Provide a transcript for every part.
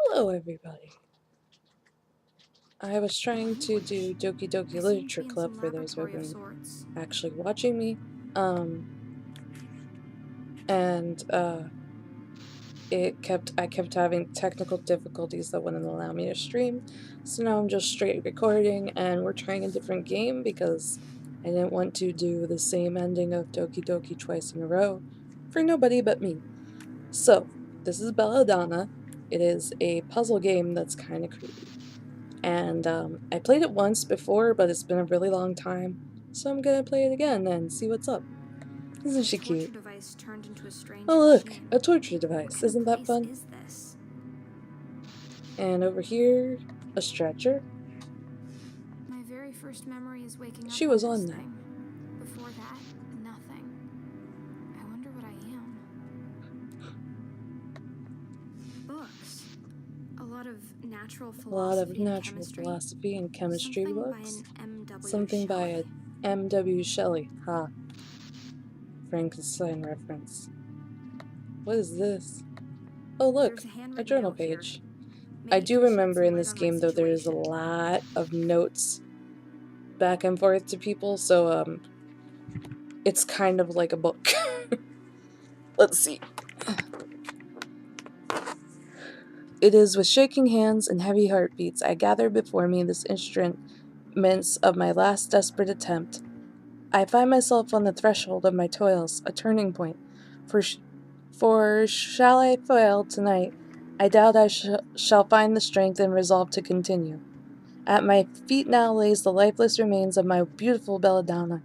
Hello, everybody. I was trying to do Doki Doki Literature Club for those who have been actually watching me. And I kept having technical difficulties that wouldn't allow me to stream. So now I'm just straight recording, and we're trying a different game because I didn't want to do the same ending of Doki Doki twice in a row for nobody but me. So, this is Belladonna. It is a puzzle game that's kind of creepy. And I played it once before, but it's been a really long time, so I'm gonna play it again and see what's up. Isn't she cute? Oh look, a torture device. Isn't that fun? And over here, a stretcher. My very first memory is waking up. She was on that. Before that, nothing. I wonder what I am. Books. A lot of natural philosophy and chemistry books. Something by a M.W. Shelley. Ha. Frankenstein reference. What is this? Oh look, a journal page. I do remember in this game, though, there is a lot of notes back and forth to people, so it's kind of like a book. Let's see. It is with shaking hands and heavy heartbeats I gather before me this instruments of my last desperate attempt. I find myself on the threshold of my toils, a turning point. For shall I fail tonight, I doubt I shall find the strength and resolve to continue. At my feet now lays the lifeless remains of my beautiful Belladonna.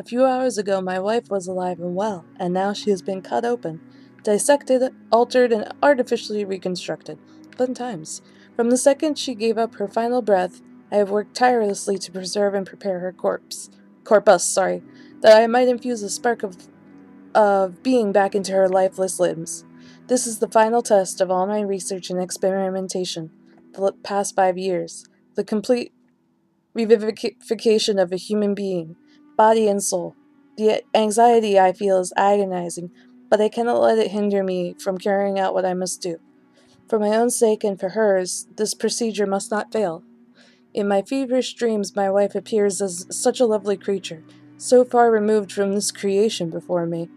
A few hours ago my wife was alive and well, and now she has been cut open, dissected, altered, and artificially reconstructed. Fun times. From the second she gave up her final breath, I have worked tirelessly to preserve and prepare her corpus, that I might infuse a spark of being back into her lifeless limbs. This is the final test of all my research and experimentation, the past 5 years, the complete revivification of a human being, body and soul. The anxiety I feel is agonizing, but I cannot let it hinder me from carrying out what I must do. For my own sake and for hers, this procedure must not fail. In my feverish dreams, my wife appears as such a lovely creature, so far removed from this creation before me.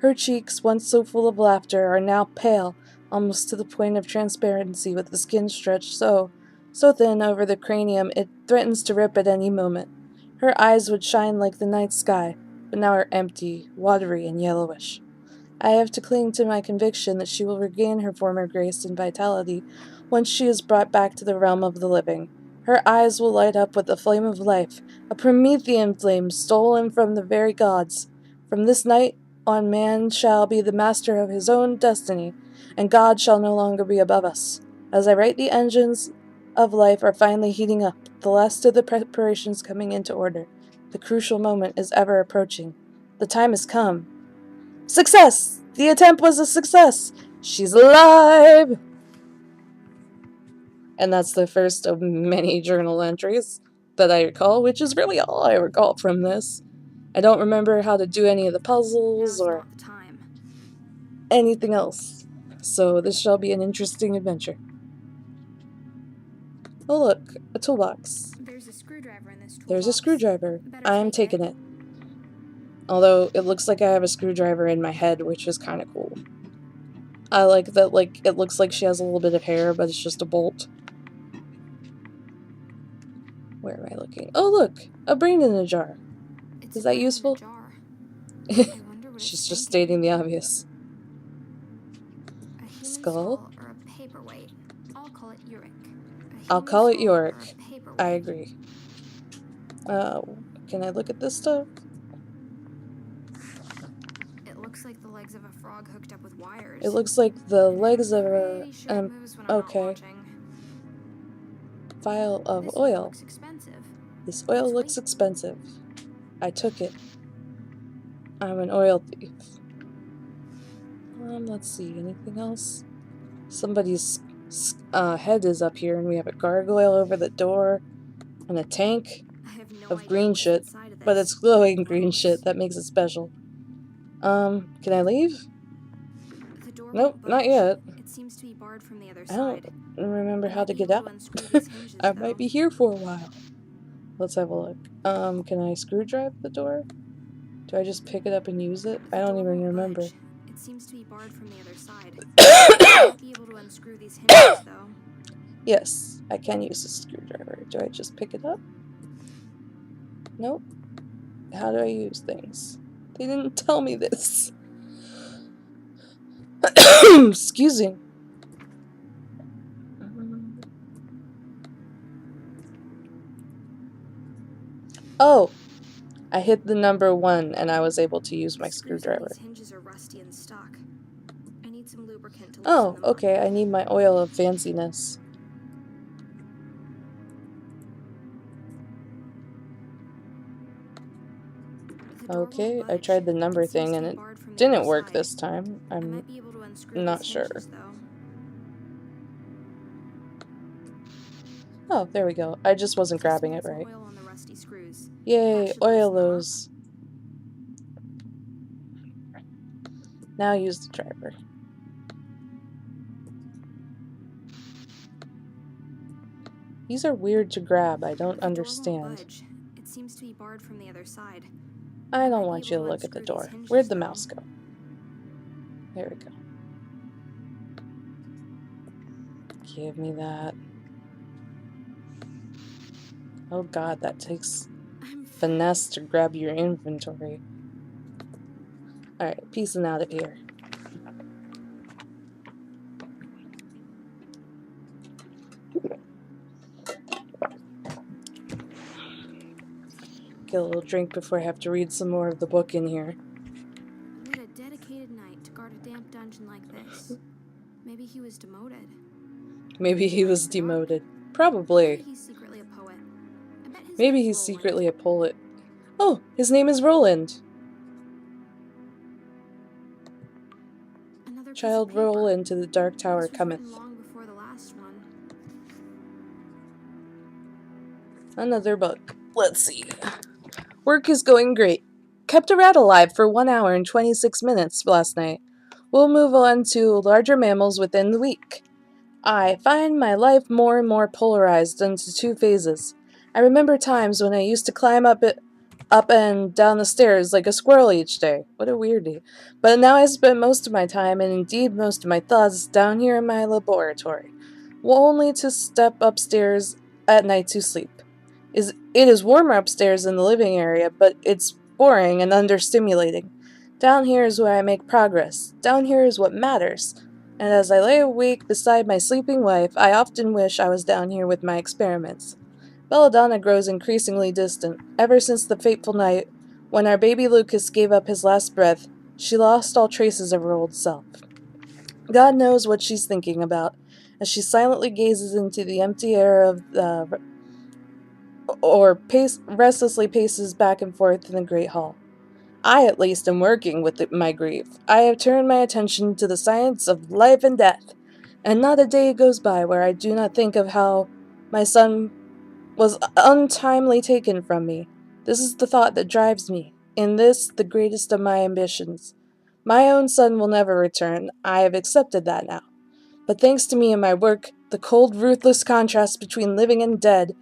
Her cheeks, once so full of laughter, are now pale, almost to the point of transparency, with the skin stretched so thin over the cranium it threatens to rip at any moment. Her eyes would shine like the night sky, but now are empty, watery, and yellowish. I have to cling to my conviction that she will regain her former grace and vitality once she is brought back to the realm of the living. Her eyes will light up with the flame of life, a Promethean flame stolen from the very gods. From this night on, man shall be the master of his own destiny, and God shall no longer be above us. As I write, the engines of life are finally heating up, the last of the preparations coming into order. The crucial moment is ever approaching. The time has come. Success! The attempt was a success! She's alive! And that's the first of many journal entries that I recall, which is really all I recall from this. I don't remember how to do any of the puzzles or anything else. So this shall be an interesting adventure. Oh look, a toolbox. There's a screwdriver in this toolbox. There's a screwdriver. I'm taking it. Although it looks like I have a screwdriver in my head, which is kind of cool. I like that, it looks like she has a little bit of hair, but it's just a bolt. Where am I looking? Oh look, a brain in a jar. Is that useful? She's just stating the obvious. Skull? Or a paperweight. I'll call it Yorick. I'll call it Yorick. I agree. Can I look at this stuff? It looks like the legs of a frog hooked up with wires. It looks like the legs of a... okay. Vial of oil. This oil looks expensive. I took it. I'm an oil thief. Let's see, anything else? Somebody's head is up here, and we have a gargoyle over the door, and a tank of green shit, but it's glowing green shit. That makes it special. Can I leave? Nope, not yet. It seems to be barred from the other I don't side. remember I how might to be get able out. to unscrew these hinges, I though. might be here for a while. Let's have a look. Can I screwdrive the door? Do I just pick it up and use it? I The don't door even won't remember. budge. It seems to be barred from the other side. I might be able to unscrew these hinges, though. Yes, I can use a screwdriver. Do I just pick it up? Nope. How do I use things? They didn't tell me this. Excuse me. Oh, I hit the number 1 and I was able to use my The screws on screwdriver. these hinges are rusty and stuck. I need some lubricant to loosen Oh, them up. okay, I need my oil of fanciness. The door Okay, won't I budge. tried the number It seems thing to and be it barred from the didn't other work side. this time. I I'm might be able to unscrew not these sure. hinges, though. Oh, there we go. I just wasn't Just grabbing need it some right. oil on the rusty screws. Yay, That should oil loosen them up. those. Now use the driver. These are weird to grab. I don't The door won't understand. budge. It seems to be barred from the other side. I don't might be want you able to to look at the unscrew these door. hinges, Where'd the though. mouse go? There we go. Give me that. Oh god, that takes finesse to grab your inventory. Alright, peacing out of here. Get a little drink before I have to read some more of the book in here. What a dedicated knight to guard a damp dungeon like this. Maybe he was demoted. Maybe he was Or demoted. maybe Probably. he's secretly a poet. I bet his Maybe name's he's Roland. secretly a poet. Oh, his name is Roland. Another piece of Child paper. roll into the dark tower This was cometh. written long before the last one. Another book. Let's see. Work is going great. Kept a rat alive for 1 hour and 26 minutes last night. We'll move on to larger mammals within the week. I find my life more and more polarized into two phases. I remember times when I used to climb up and down the stairs like a squirrel each day. What a weirdie. But now I spend most of my time, and indeed most of my thoughts, down here in my laboratory, only to step upstairs at night to sleep. It is warmer upstairs in the living area, but it's boring and understimulating. Down here is where I make progress. Down here is what matters. And as I lay awake beside my sleeping wife, I often wish I was down here with my experiments. Belladonna grows increasingly distant. Ever since the fateful night when our baby Lucas gave up his last breath, she lost all traces of her old self. God knows what she's thinking about as she silently gazes into the empty air of the restlessly paces back and forth in the great hall. I, at least, am working with my grief. I have turned my attention to the science of life and death, and not a day goes by where I do not think of how my son was untimely taken from me. This is the thought that drives me, in this, the greatest of my ambitions. My own son will never return. I have accepted that now. But thanks to me and my work, the cold, ruthless contrast between living and dead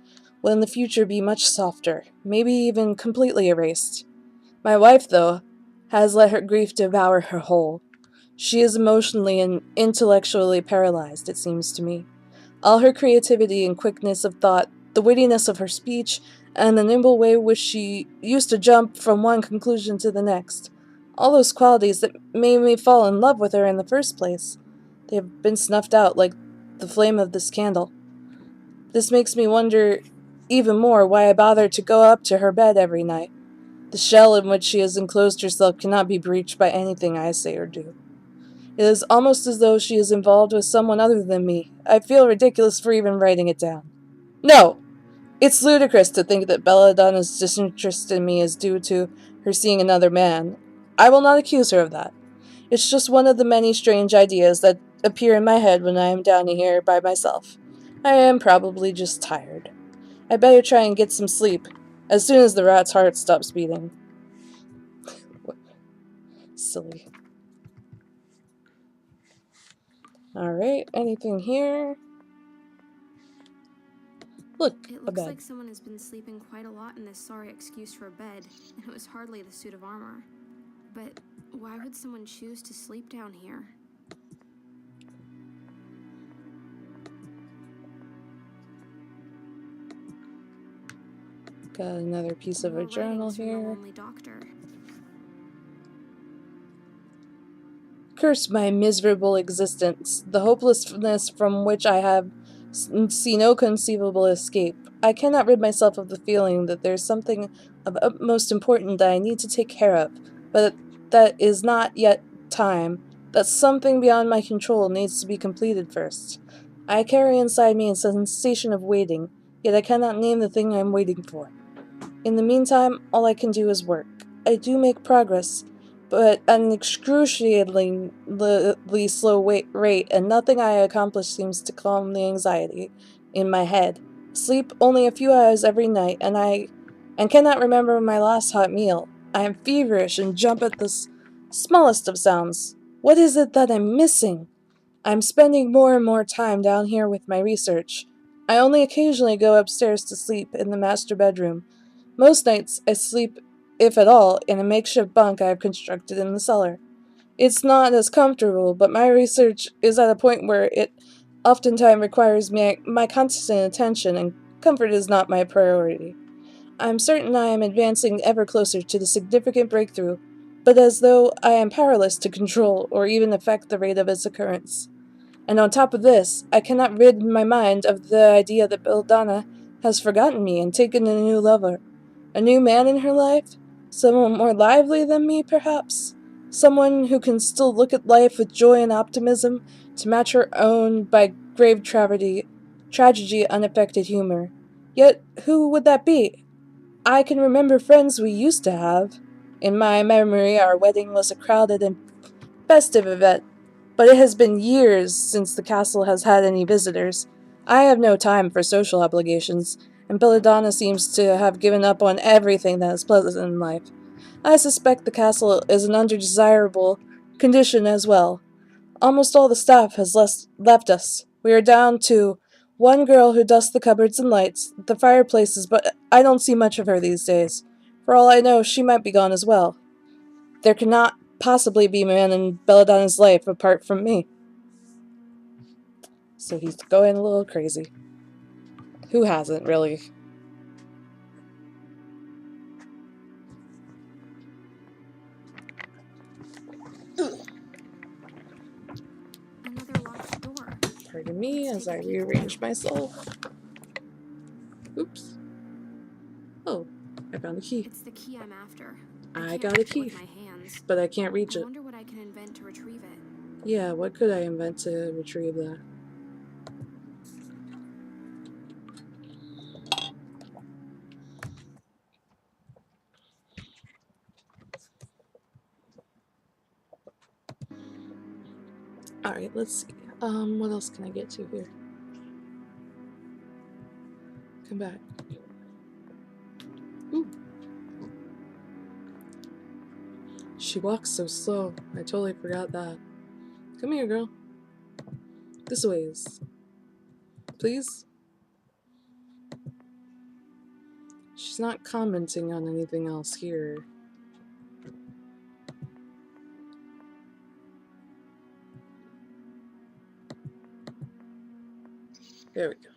will in the future be much softer, maybe even completely erased. My wife, though, has let her grief devour her whole. She is emotionally and intellectually paralyzed, it seems to me. All her creativity and quickness of thought, the wittiness of her speech, and the nimble way which she used to jump from one conclusion to the next, all those qualities that made me fall in love with her in the first place, they have been snuffed out like the flame of this candle. This makes me wonder even more why I bother to go up to her bed every night. The shell in which she has enclosed herself cannot be breached by anything I say or do. It is almost as though she is involved with someone other than me. I feel ridiculous for even writing it down. No! It's ludicrous to think that Belladonna's disinterest in me is due to her seeing another man. I will not accuse her of that. It's just one of the many strange ideas that appear in my head when I am down here by myself. I am probably just tired. I better try and get some sleep, as soon as the rat's heart stops beating. Silly. Alright, anything here? Look, It a looks bed. like someone has been sleeping quite a lot in this sorry excuse for a bed, and it was hardly the suit of armor. But why would someone choose to sleep down here? Got another piece of More a journal writings from the here. lonely doctor. Curse my miserable existence, the hopelessness from which I have see no conceivable escape. I cannot rid myself of the feeling that there's something of utmost importance that I need to take care of, but that is not yet time, that something beyond my control needs to be completed first. I carry inside me a sensation of waiting, yet I cannot name the thing I am waiting for. In the meantime, all I can do is work. I do make progress, but at an excruciatingly slow rate, and nothing I accomplish seems to calm the anxiety in my head. Sleep only a few hours every night, and cannot remember my last hot meal. I am feverish and jump at the smallest of sounds. What is it that I'm missing? I'm spending more and more time down here with my research. I only occasionally go upstairs to sleep in the master bedroom. Most nights I sleep, if at all, in a makeshift bunk I have constructed in the cellar. It's not as comfortable, but my research is at a point where it oftentimes requires my constant attention, and comfort is not my priority. I'm certain I am advancing ever closer to the significant breakthrough, but as though I am powerless to control or even affect the rate of its occurrence. And on top of this, I cannot rid my mind of the idea that Belladonna has forgotten me and taken a new lover. A new man in her life? Someone more lively than me, perhaps? Someone who can still look at life with joy and optimism to match her own by grave tragedy unaffected humor. Yet, who would that be? I can remember friends we used to have. In my memory, our wedding was a crowded and festive event, but it has been years since the castle has had any visitors. I have no time for social obligations, and Belladonna seems to have given up on everything that is pleasant in life. I suspect the castle is in undesirable condition as well. Almost all the staff has left us. We are down to one girl who dusts the cupboards and lights the fireplaces, but I don't see much of her these days. For all I know, she might be gone as well. There cannot possibly be a man in Belladonna's life apart from me. So he's going a little crazy. Who hasn't, really? Another locked door. Pardon me Let's as take I a peek rearrange through. myself. Oops. Oh, I found a key. It's the key I'm after. I can't got a reach it key, with my hands. but I can't reach I it. wonder what I can invent to retrieve it. Yeah, what could I invent to retrieve that? Alright, let's see. What else can I get to here? Come back. Ooh. She walks so slow. I totally forgot that. Come here, girl. This ways. Please? She's not commenting on anything else here. There we go.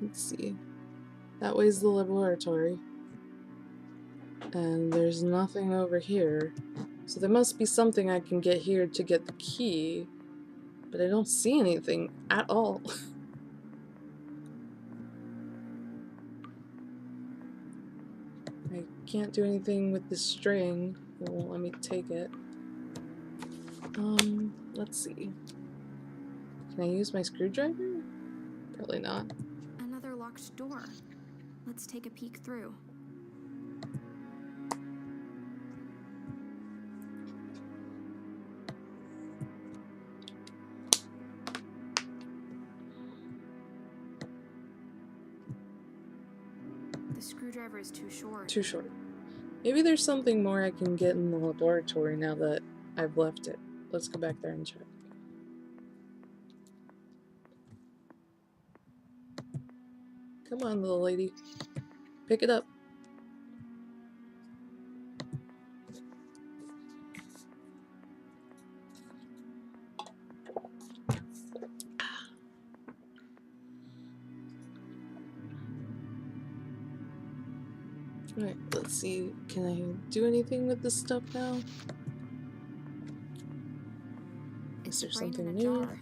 Let's see. That way's the laboratory. And there's nothing over here. So there must be something I can get here to get the key. But I don't see anything at all. I can't do anything with this string. It won't let me take it. Let's see. Can I use my screwdriver? Probably not. Another locked door. Let's take a peek through. The screwdriver is too short. Too short. Maybe there's something more I can get in the laboratory now that I've left it. let's go back there and check. Come on, little lady. Pick it up. Alright, let's see. Can I do anything with this stuff now? Is there something new? Jar.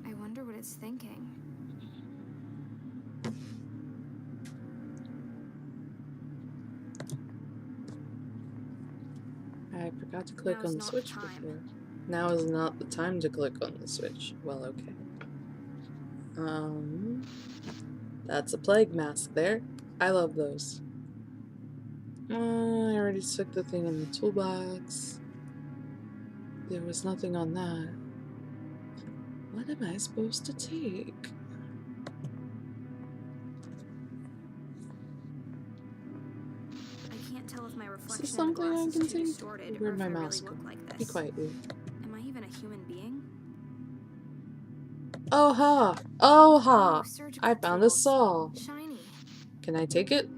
I wonder what it's thinking. I forgot to click on the switch before. Now is not the time to click on the switch. Well, okay. That's a plague mask there. I love those. I already took the thing in the toolbox. There was nothing on that. What am I supposed to take? I can't tell if my reflection Is this something I can take? distorted, Where'd my or if I mouse really go? look like Be this. quiet, you. Am I even a human being? Oh ha! Oh ha! Surgical I found a tools. saw. Shiny. Can I take it?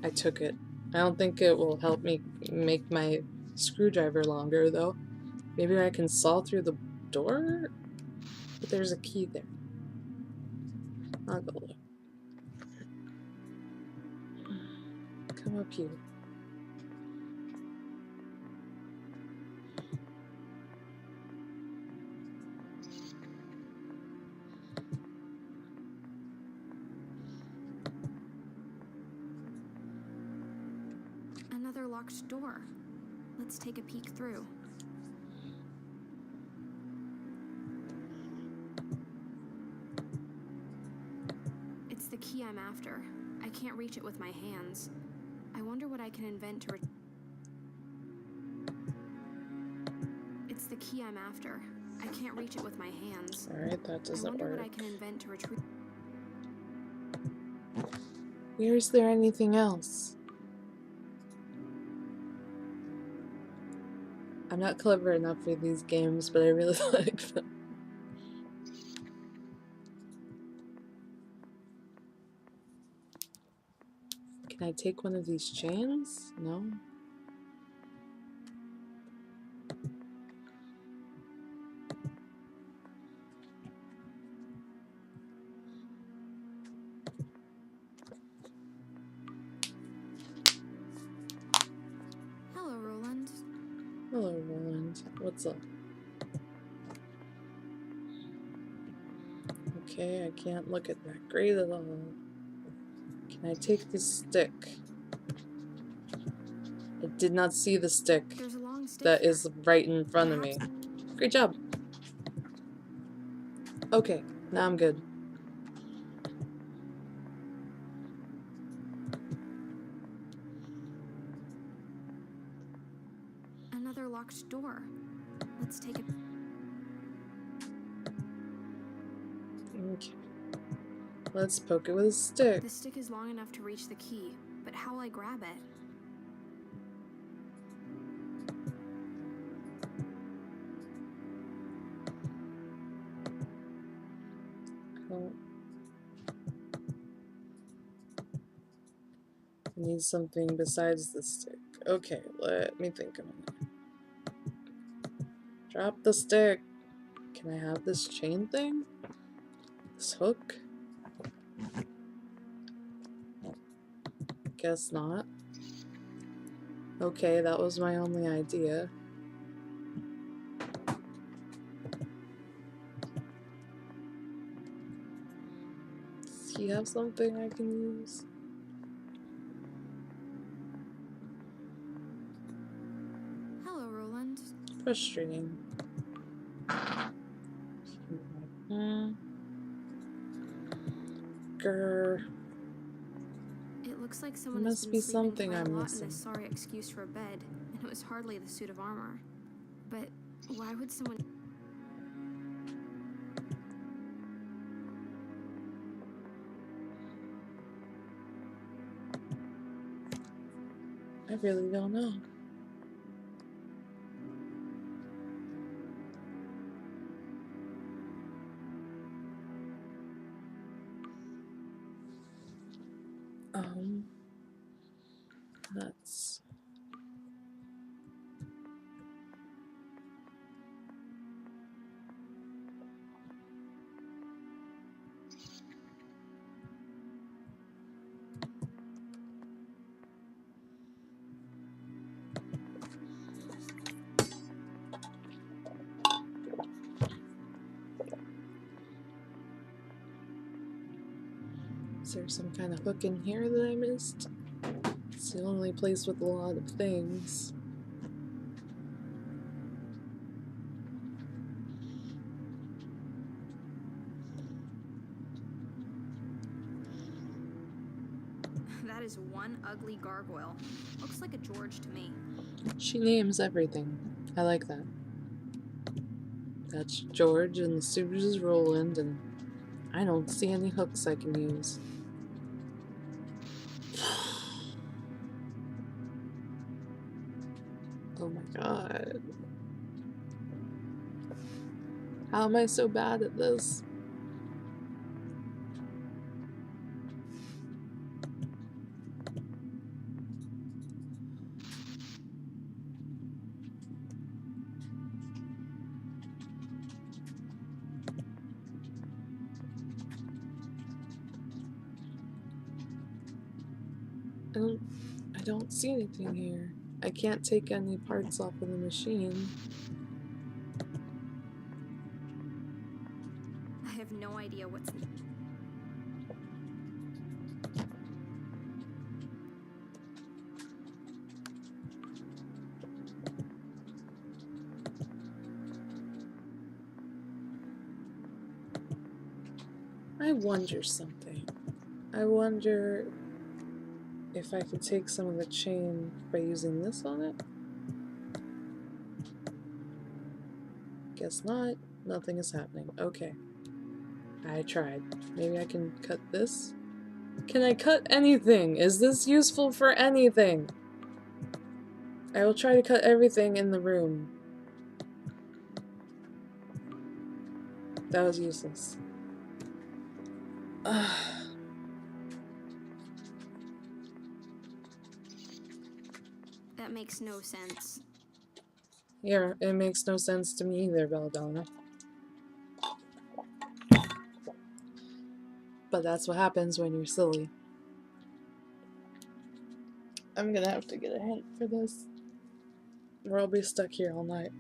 I took it. I don't think it will help me make my screwdriver longer, though. Maybe I can saw through the door? But there's a key there. I'll go look. Come up here. Another locked door. Let's take a peek through. It's the key I'm after. I can't reach it with my hands. I wonder what I can invent to It's the key I'm after. I can't reach it with my hands. Alright, that doesn't I wonder work. what I can invent to retrieve. Where's there anything else? I'm not clever enough for these games, but I really like them. Can I take one of these chains? No? Hello, Roland. Hello, Roland. What's up? Okay, I can't look at that grate at all. Can I take this stick? I did not see the stick There's a long stick that here. is right in front of me. Great job. Okay, now I'm good. Another locked door. Let's take it. Okay. Let's poke it with a stick. The stick is long enough to reach the key, but how will I grab it? Oh. I need something besides the stick. Okay, let me think a minute. Drop the stick. Can I have this chain thing? This hook? Guess not. Okay, that was my only idea. Does he have something I can use? Hello, Roland. Frustrating. Grr. It looks like There someone has must been be sleeping something quite a I'm lot missing. in this sorry excuse for a bed, and it was hardly the suit of armor. But why would someone... I really don't know. Nuts. Is there some kind of hook in here that I missed? It's the only place with a lot of things. That is one ugly gargoyle. Looks like a George to me. She names everything. I like that. That's George and the Subaru is Roland, and I don't see any hooks I can use. Oh my god. How am I so bad at this? I don't see anything here. I can't take any parts off of the machine. I have no idea what's... I wonder something. I wonder if I could take some of the chain by using this on it? Guess not. Nothing is happening. Okay. I tried. Maybe I can cut this? Can I cut anything? Is this useful for anything? I will try to cut everything in the room. That was useless. Ugh. That makes no sense. Yeah, it makes no sense to me either, Belladonna. But that's what happens when you're silly. I'm gonna have to get a hint for this, or I'll be stuck here all night.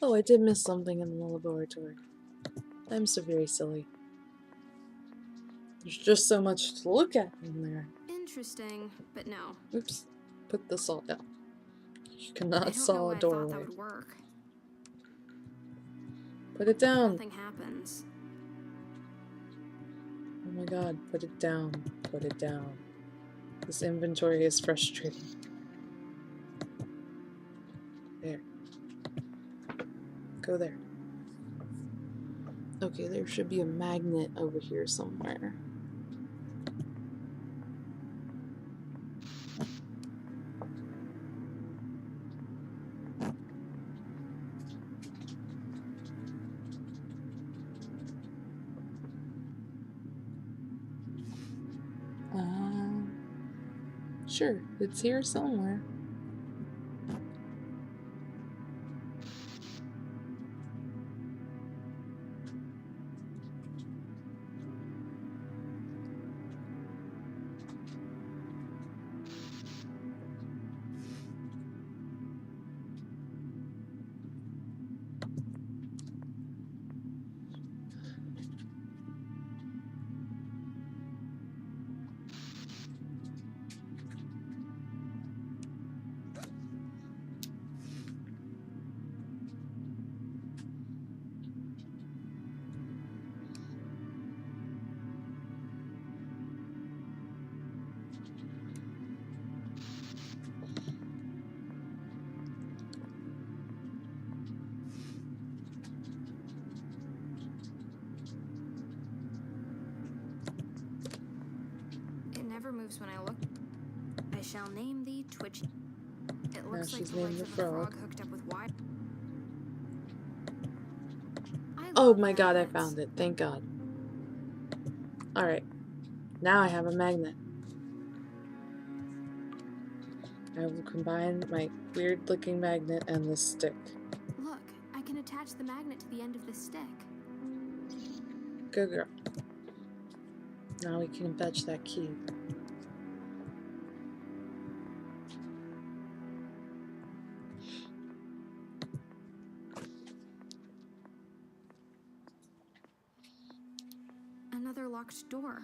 Oh, I did miss something in the laboratory. I'm so very silly. There's just so much to look at in there. Interesting, but no. Oops. Put the saw down. You I cannot don't know saw why a I thought that doorway. would work. Put it down. Nothing happens. Oh my god, put it down. Put it down. This inventory is frustrating. There. Go there. Okay, there should be a magnet over here somewhere. Sure, it's here somewhere. moves when I look. I shall name thee Twitchy. It Now looks like she's the named legs the of a frog. frog hooked up with wire. Oh my god, I found it. Thank god. Alright. Now I have a magnet. I will combine my weird looking magnet and this stick. Look, I can attach the magnet to the end of this stick. Good girl. Now we can fetch that key. Another locked door.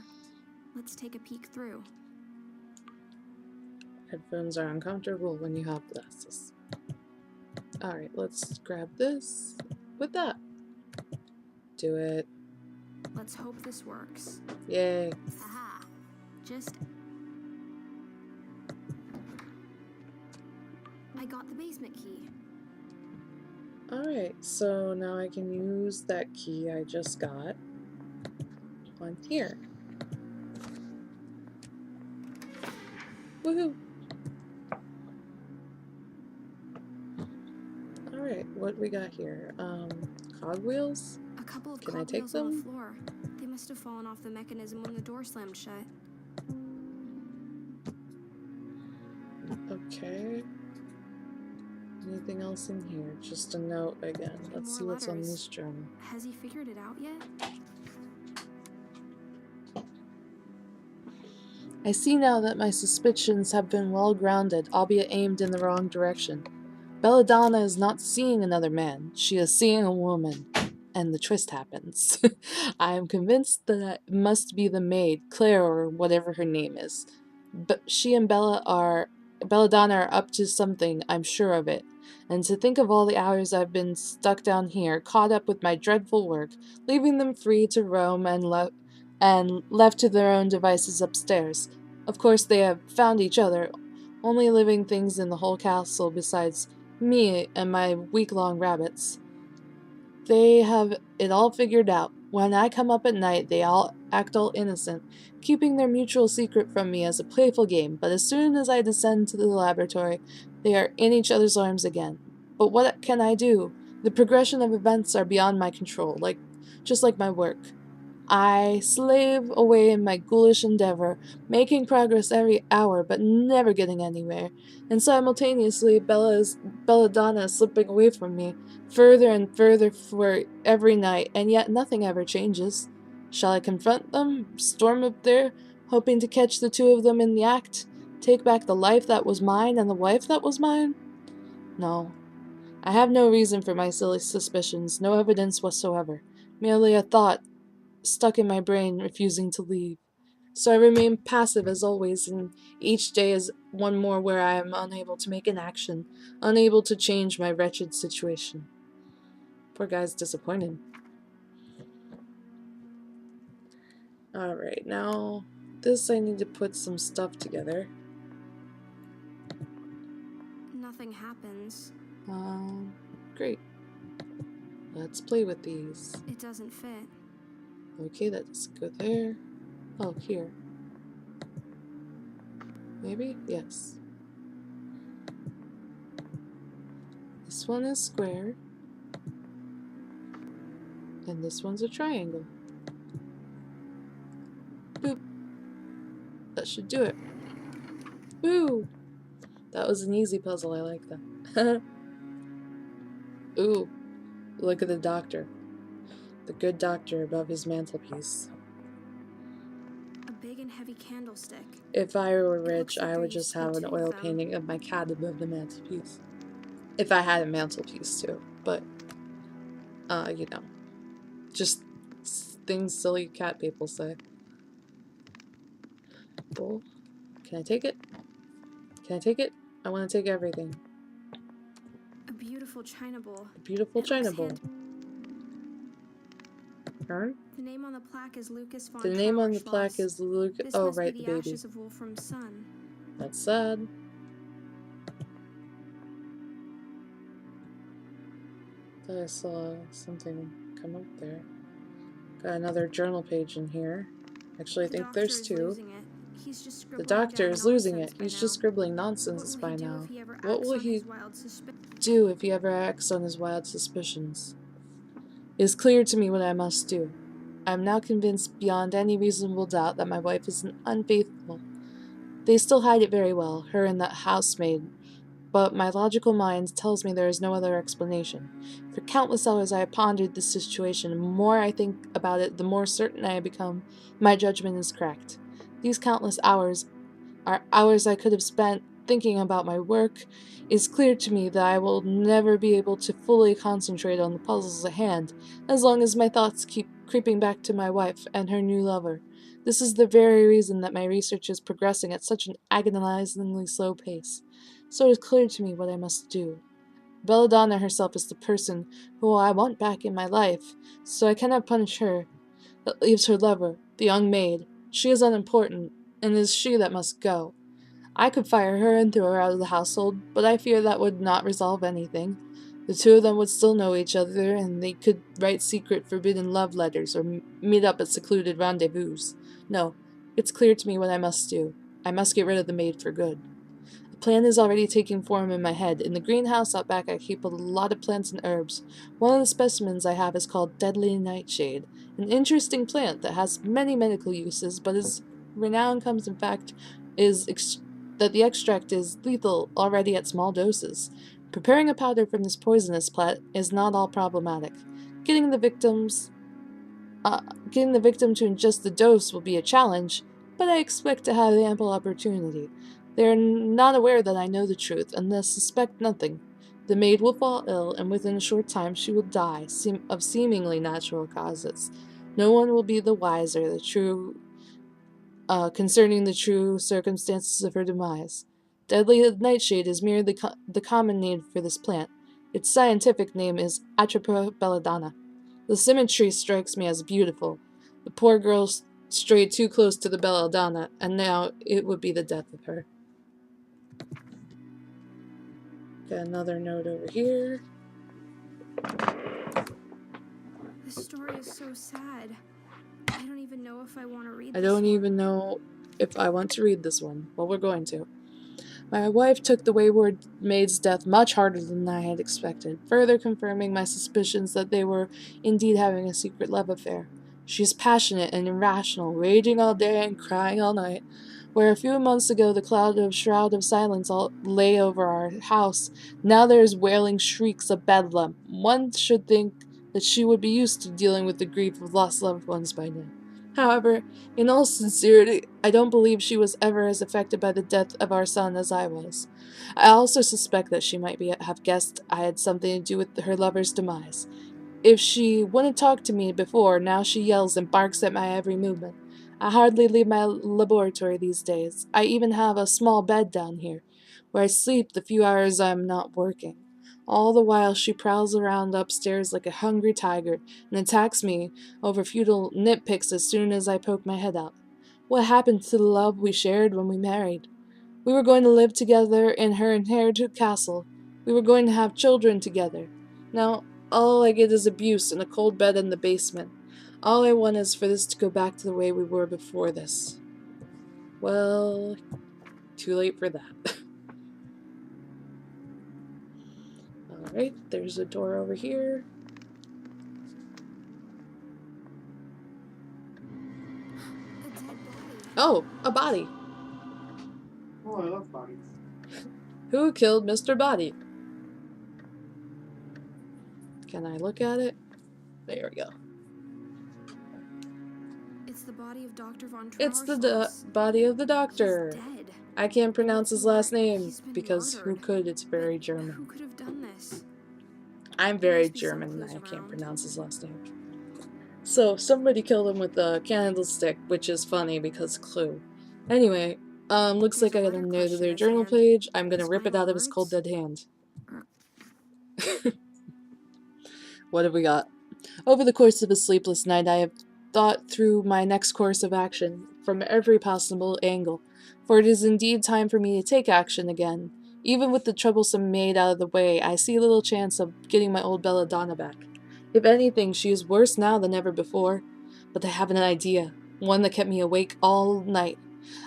Let's take a peek through. Headphones are uncomfortable when you have glasses. Alright, let's grab this with that. Do it. Let's hope this works. Yay. Aha. Just... I got the basement key. Alright, so now I can use that key I just got on here. Woohoo! Alright, what we got here? Cogwheels? A couple of Can I take cogwheels on the them? floor. They must have fallen off the mechanism when the door slammed shut. Okay. Anything else in here? Just a note again. Let's see what's on this journal. Has he figured it out yet? I see now that my suspicions have been well grounded, albeit aimed in the wrong direction. Belladonna is not seeing another man. She is seeing a woman. And the twist happens. I am convinced that it must be the maid, Claire or whatever her name is. But she and Belladonna are up to something, I'm sure of it. And to think of all the hours I've been stuck down here, caught up with my dreadful work, leaving them free to roam and left to their own devices upstairs. Of course they have found each other, only living things in the whole castle besides me and my week-long rabbits. They have it all figured out. When I come up at night, they all act all innocent, keeping their mutual secret from me as a playful game, but as soon as I descend to the laboratory, they are in each other's arms again. But what can I do? The progression of events are beyond my control, just like my work. I slave away in my ghoulish endeavor, making progress every hour but never getting anywhere, and simultaneously Belladonna is slipping away from me, further and further for every night, and yet nothing ever changes. Shall I confront them, storm up there, hoping to catch the two of them in the act, take back the life that was mine and the wife that was mine? No. I have no reason for my silly suspicions, no evidence whatsoever, merely a thought stuck in my brain, refusing to leave. So I remain passive as always, and each day is one more where I am unable to make an action, unable to change my wretched situation. Poor guy's disappointed. Alright, now this I need to put some stuff together. Nothing happens. Great. Let's play with these. It doesn't fit. Okay, let's go there. Oh, here. Maybe? Yes. This one is square. And this one's a triangle. Boop. That should do it. Woo! That was an easy puzzle, I like that. Ooh, look at the doctor. The good doctor above his mantelpiece. A big and heavy candlestick. If I were It rich, looks like I there would used just to be have an two of oil them. painting of my cat above the mantelpiece. If I had a mantelpiece too, but, you know, just things silly cat people say. Bowl. Can I take it? Can I take it? I want to take everything. A beautiful china bowl. A beautiful It china looks bowl. Urn? The name on the plaque is Lucas von The name on the Trauerschloss. plaque is Luke. This Oh, must right, be the the baby. ashes of Wolfram's son. That's sad. Thought I saw something come up there. Got another journal page in here. Actually, I The think doctor there's is two. losing it. He's just The scribbling doctor down is losing nonsense it. by He's now. just scribbling What nonsense will by he do if now. he ever What acts will on he his wild suspicions? do if he ever acts on his wild suspicions? It is clear to me what I must do. I am now convinced beyond any reasonable doubt that my wife is unfaithful. They still hide it very well, her and that housemaid, but my logical mind tells me there is no other explanation. For countless hours I have pondered this situation, and the more I think about it, the more certain I become my judgment is correct. These countless hours are hours I could have spent thinking about my work. It is clear to me that I will never be able to fully concentrate on the puzzles at hand, as long as my thoughts keep creeping back to my wife and her new lover. This is the very reason that my research is progressing at such an agonizingly slow pace. So it is clear to me what I must do. Belladonna herself is the person who I want back in my life, so I cannot punish her. That leaves her lover, the young maid. She is unimportant, and it is she that must go. I could fire her and throw her out of the household, but I fear that would not resolve anything. The two of them would still know each other, and they could write secret forbidden love letters or meet up at secluded rendezvous. No, it's clear to me what I must do. I must get rid of the maid for good. A plan is already taking form in my head. In the greenhouse out back I keep a lot of plants and herbs. One of the specimens I have is called deadly nightshade, an interesting plant that has many medical uses, but its renown comes in fact that the extract is lethal already at small doses. Preparing a powder from this poisonous plant is not all problematic. Getting the victims Getting the victim to ingest the dose will be a challenge, but I expect to have ample opportunity. They are not aware that I know the truth, and thus suspect nothing. The maid will fall ill, and within a short time she will die, of seemingly natural causes. No one will be the wiser concerning the true circumstances of her demise. Deadly nightshade is merely the common name for this plant. Its scientific name is Atropa belladonna. The symmetry strikes me as beautiful. The poor girl strayed too close to the belladonna, and now it would be the death of her. Got another note over here. This story is so sad. I don't even know if I want to read I this don't one. even know if I want to read this one. Well, we're going to. My wife took the wayward maid's death much harder than I had expected, further confirming my suspicions that they were indeed having a secret love affair. She is passionate and irrational, raging all day and crying all night. Where a few months ago the shroud of silence lay over our house, now there is wailing shrieks of bedlam. One should think that she would be used to dealing with the grief of lost loved ones by now. However, in all sincerity, I don't believe she was ever as affected by the death of our son as I was. I also suspect that she might have guessed I had something to do with her lover's demise. If she wouldn't talk to me before, now she yells and barks at my every movement. I hardly leave my laboratory these days. I even have a small bed down here, where I sleep the few hours I'm not working. All the while she prowls around upstairs like a hungry tiger and attacks me over futile nitpicks as soon as I poke my head out. What happened to the love we shared when we married? We were going to live together in her inherited castle. We were going to have children together. Now, all I get is abuse and a cold bed in the basement. All I want is for this to go back to the way we were before this. Well, too late for that. Alright, there's a door over here. A dead body. Oh, a body. Oh, I love bodies. Who killed Mr. Body? Can I look at it? There we go. It's the body of Dr. von It's the Trauerschloss. body of the He's doctor. dead. I can't And pronounce what's his last more, name he's been because who murdered. could? It's very But German. who could have done this? I'm There very must be some German and clues I can't around. pronounce his last name. So, somebody killed him with a candlestick, which is funny because clue. Anyway, looks There's like a I got letter another clutched in their his journal hand. page. I'm gonna His rip it final out of his cold words? dead hand. What have we got? Over the course of a sleepless night, I have thought through my next course of action from every possible angle, for it is indeed time for me to take action again. Even with the troublesome maid out of the way, I see little chance of getting my old Belladonna back. If anything, she is worse now than ever before. But I have an idea, one that kept me awake all night.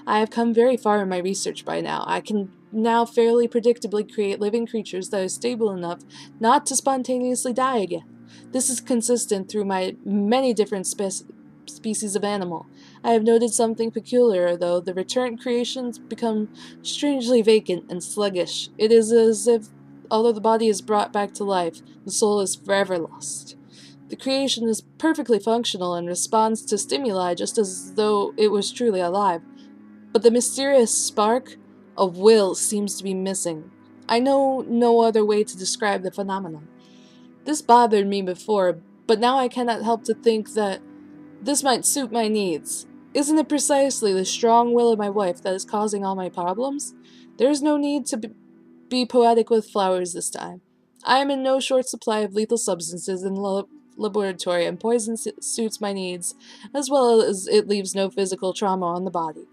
I have come very far in my research by now. I can now fairly predictably create living creatures that are stable enough not to spontaneously die again. This is consistent through my many different species of animal. I have noted something peculiar, though. The returned creations become strangely vacant and sluggish. It is as if, although the body is brought back to life, the soul is forever lost. The creation is perfectly functional and responds to stimuli just as though it was truly alive. But the mysterious spark of will seems to be missing. I know no other way to describe the phenomenon. This bothered me before, but now I cannot help to think that this might suit my needs. Isn't it precisely the strong will of my wife that is causing all my problems? There is no need to be poetic with flowers this time. I am in no short supply of lethal substances in the laboratory, and poison suits my needs, as well as it leaves no physical trauma on the body.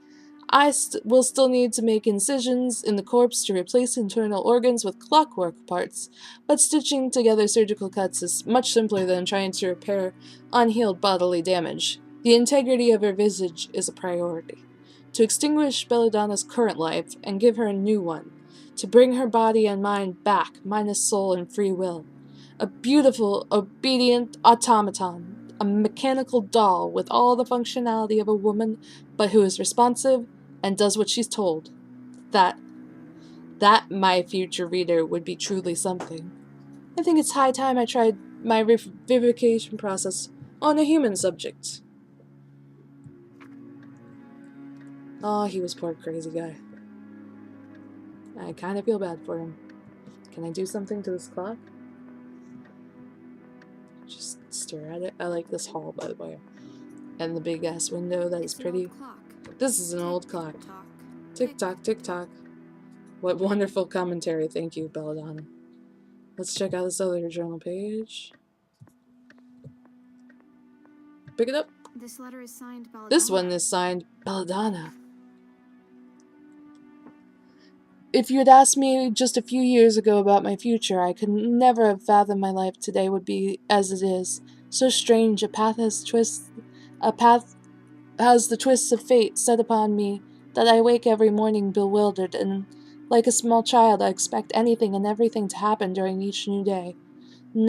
I will still need to make incisions in the corpse to replace internal organs with clockwork parts, but stitching together surgical cuts is much simpler than trying to repair unhealed bodily damage. The integrity of her visage is a priority. To extinguish Belladonna's current life and give her a new one. To bring her body and mind back, minus soul and free will. A beautiful, obedient automaton, a mechanical doll with all the functionality of a woman, but who is responsive and does what she's told. That, my future reader, would be truly something. I think it's high time I tried my revivification process on a human subject. Oh, he was poor crazy guy. I kind of feel bad for him. Can I do something to this clock? Just stare at it. I like this hall, by the way. And the big ass window that is pretty. This is an old clock. Tick tock, tick tock. What wonderful commentary. Thank you, Belladonna. Let's check out this other journal page. Pick it up. This letter is signed Belladonna. This one is signed Belladonna. If you had asked me just a few years ago about my future, I could never have fathomed my life today would be as it is. So strange, a path has the twists of fate set upon me that I wake every morning bewildered, and like a small child I expect anything and everything to happen during each new day. The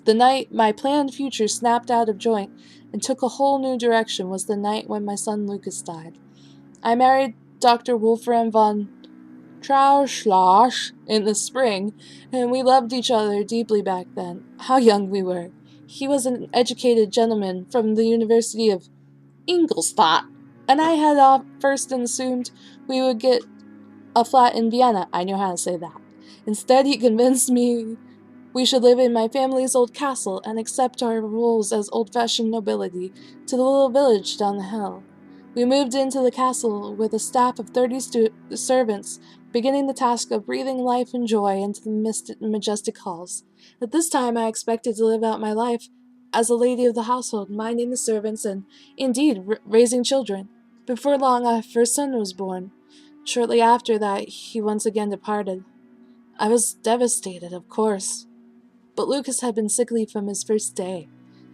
night my planned future snapped out of joint and took a whole new direction was the night when my son Lucas died. I married Dr. Wolfram von Trauschloss in the spring, and we loved each other deeply back then. How young we were. He was an educated gentleman from the University of Ingolstadt, and I had first assumed we would get a flat in Vienna. I knew how to say that. Instead, he convinced me we should live in my family's old castle and accept our roles as old-fashioned nobility to the little village down the hill. We moved into the castle with a staff of 30 servants, beginning the task of breathing life and joy into the majestic halls. At this time I expected to live out my life as a lady of the household, minding the servants and, indeed, raising children. Before long, our first son was born. Shortly after that, he once again departed. I was devastated, of course. But Lucas had been sickly from his first day,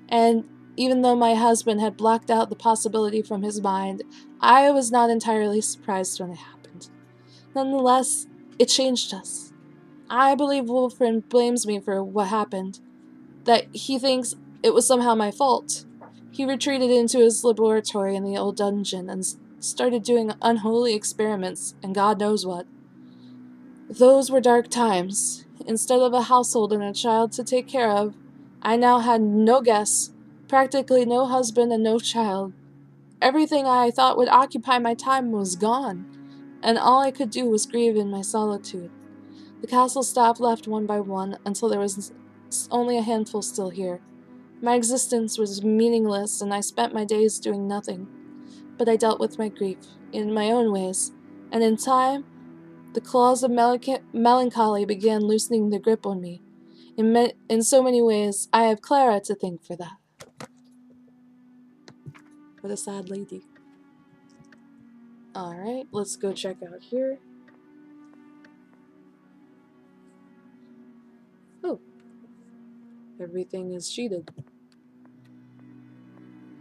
and even though my husband had blocked out the possibility from his mind, I was not entirely surprised when it happened. Nonetheless, it changed us. I believe Wolfram blames me for what happened, that he thinks it was somehow my fault. He retreated into his laboratory in the old dungeon and started doing unholy experiments and God knows what. Those were dark times. Instead of a household and a child to take care of, I now had no guests, practically no husband and no child. Everything I thought would occupy my time was gone, and all I could do was grieve in my solitude. The castle staff left one by one until there was only a handful still here. My existence was meaningless, and I spent my days doing nothing. But I dealt with my grief in my own ways, and in time, the claws of melancholy began loosening their grip on me. In so many ways, I have Clara to thank for that. What a sad lady. Alright, let's go check out here. Oh, everything is sheeted.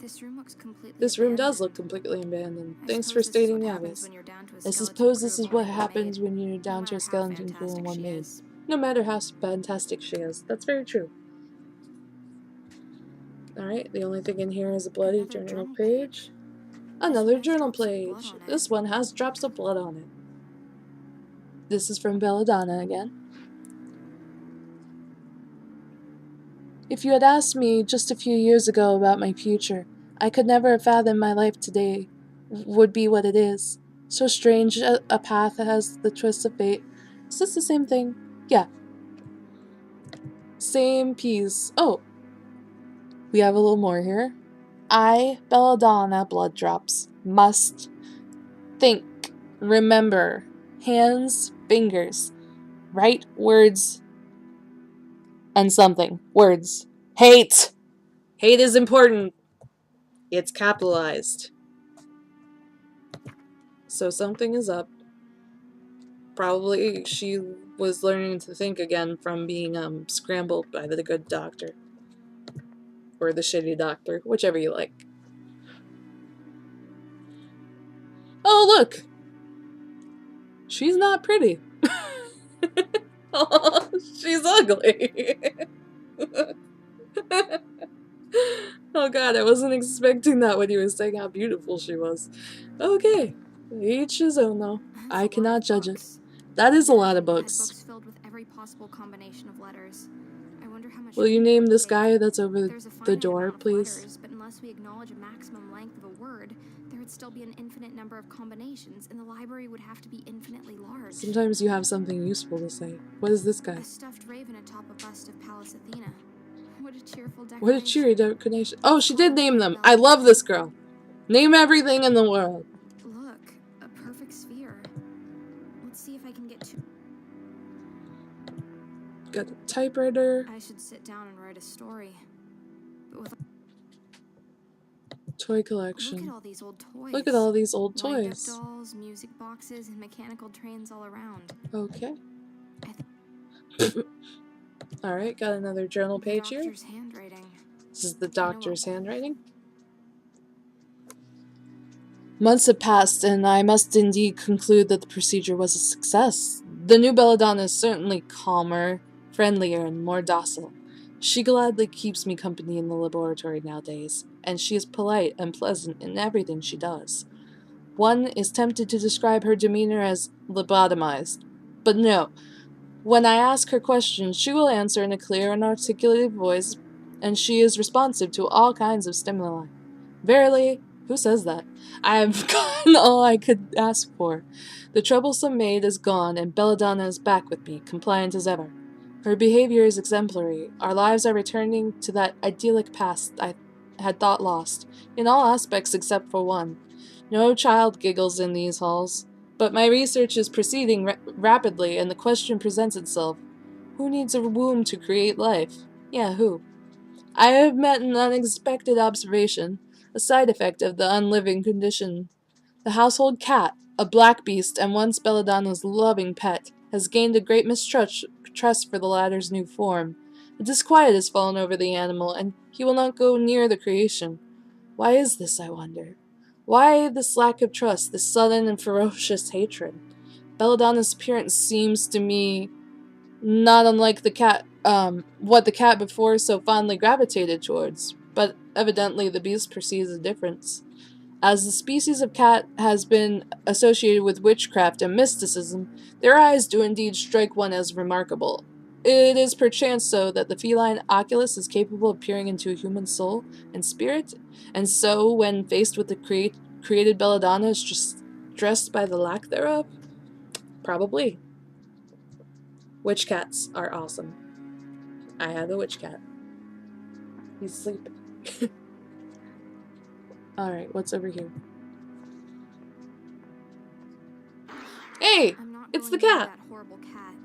This room looks completely This room does abandoned. look completely abandoned. I Thanks for suppose this is stating what the happens obvious. when you're down to a I skeleton suppose crew this of is one what happens maid, when you're no down to matter a how skeleton crew and fantastic one she maid. is. No matter how fantastic she is. That's very true. Alright, the only thing in here is a bloody Another journal journal page. This Another one has journal drops of blood page. on it. This one has drops of blood on it. This is from Belladonna again. If you had asked me just a few years ago about my future, I could never have fathomed my life today would be what it is. So strange a path has the twists of fate. Is this the same thing? Yeah. Same piece. Oh, we have a little more here. I, Belladonna, blood drops, must think, remember, hands, fingers, write words, and something. Words. Hate! Hate is important. It's capitalized. So something is up. Probably she was learning to think again from being scrambled by the good doctor. Or the shitty doctor, whichever you like. Oh, look! She's not pretty. Oh, she's ugly. Oh god, I wasn't expecting that when he was saying how beautiful she was. Okay, each his own though. That's I a lot cannot of judge it. books. That is a lot of Imagine you had books. books filled with every possible combination of letters. I wonder how much Will you room it name would this take. guy that's over There's a the finite door, amount of please? letters, but unless we acknowledge a maximum length of a word, there would still be an infinite number of combinations, and the library would have to be infinitely large. Sometimes you have something useful to say. What is this guy? A stuffed raven atop a bust of Pallas Athena. What a cheerful decoration. What a cheery decoration. Oh, she did name them. I love this girl. Name everything in the world. Look, a perfect sphere. Let's see if I can get to... Got a typewriter. I should sit down and write a story. But with Toy collection. Look at all these old toys. Look at all these old Wind-up toys. dolls, music boxes, and mechanical trains all around. Okay. Alright, got another journal page here. Doctor's handwriting. This is the doctor's handwriting. Months have passed, and I must indeed conclude that the procedure was a success. The new Belladonna is certainly calmer, friendlier, and more docile. She gladly keeps me company in the laboratory nowadays, and she is polite and pleasant in everything she does. One is tempted to describe her demeanor as lobotomized, but no. When I ask her questions, she will answer in a clear and articulate voice, and she is responsive to all kinds of stimuli. Verily, who says that? I have gotten all I could ask for. The troublesome maid is gone, and Belladonna is back with me, compliant as ever. Her behavior is exemplary. Our lives are returning to that idyllic past I had thought lost, in all aspects except for one. No child giggles in these halls. But my research is proceeding rapidly, and the question presents itself. Who needs a womb to create life? Yeah, who? I have met an unexpected observation, a side effect of the unliving condition. The household cat, a black beast and once Belladonna's loving pet, has gained a great mistrust for the latter's new form. A disquiet has fallen over the animal, and he will not go near the creation. Why is this, I wonder? Why this lack of trust, this sudden and ferocious hatred? Belladonna's appearance seems to me not unlike the cat, what the cat before so fondly gravitated towards, but evidently the beast perceives a difference. As the species of cat has been associated with witchcraft and mysticism, their eyes do indeed strike one as remarkable. It is perchance so that the feline oculus is capable of peering into a human soul and spirit, and so, when faced with the created Belladonna, is just dressed by the lack thereof? Probably. Witch cats are awesome. I have a witch cat. He's sleeping. Alright, what's over here? Hey! It's the cat! That horrible cat.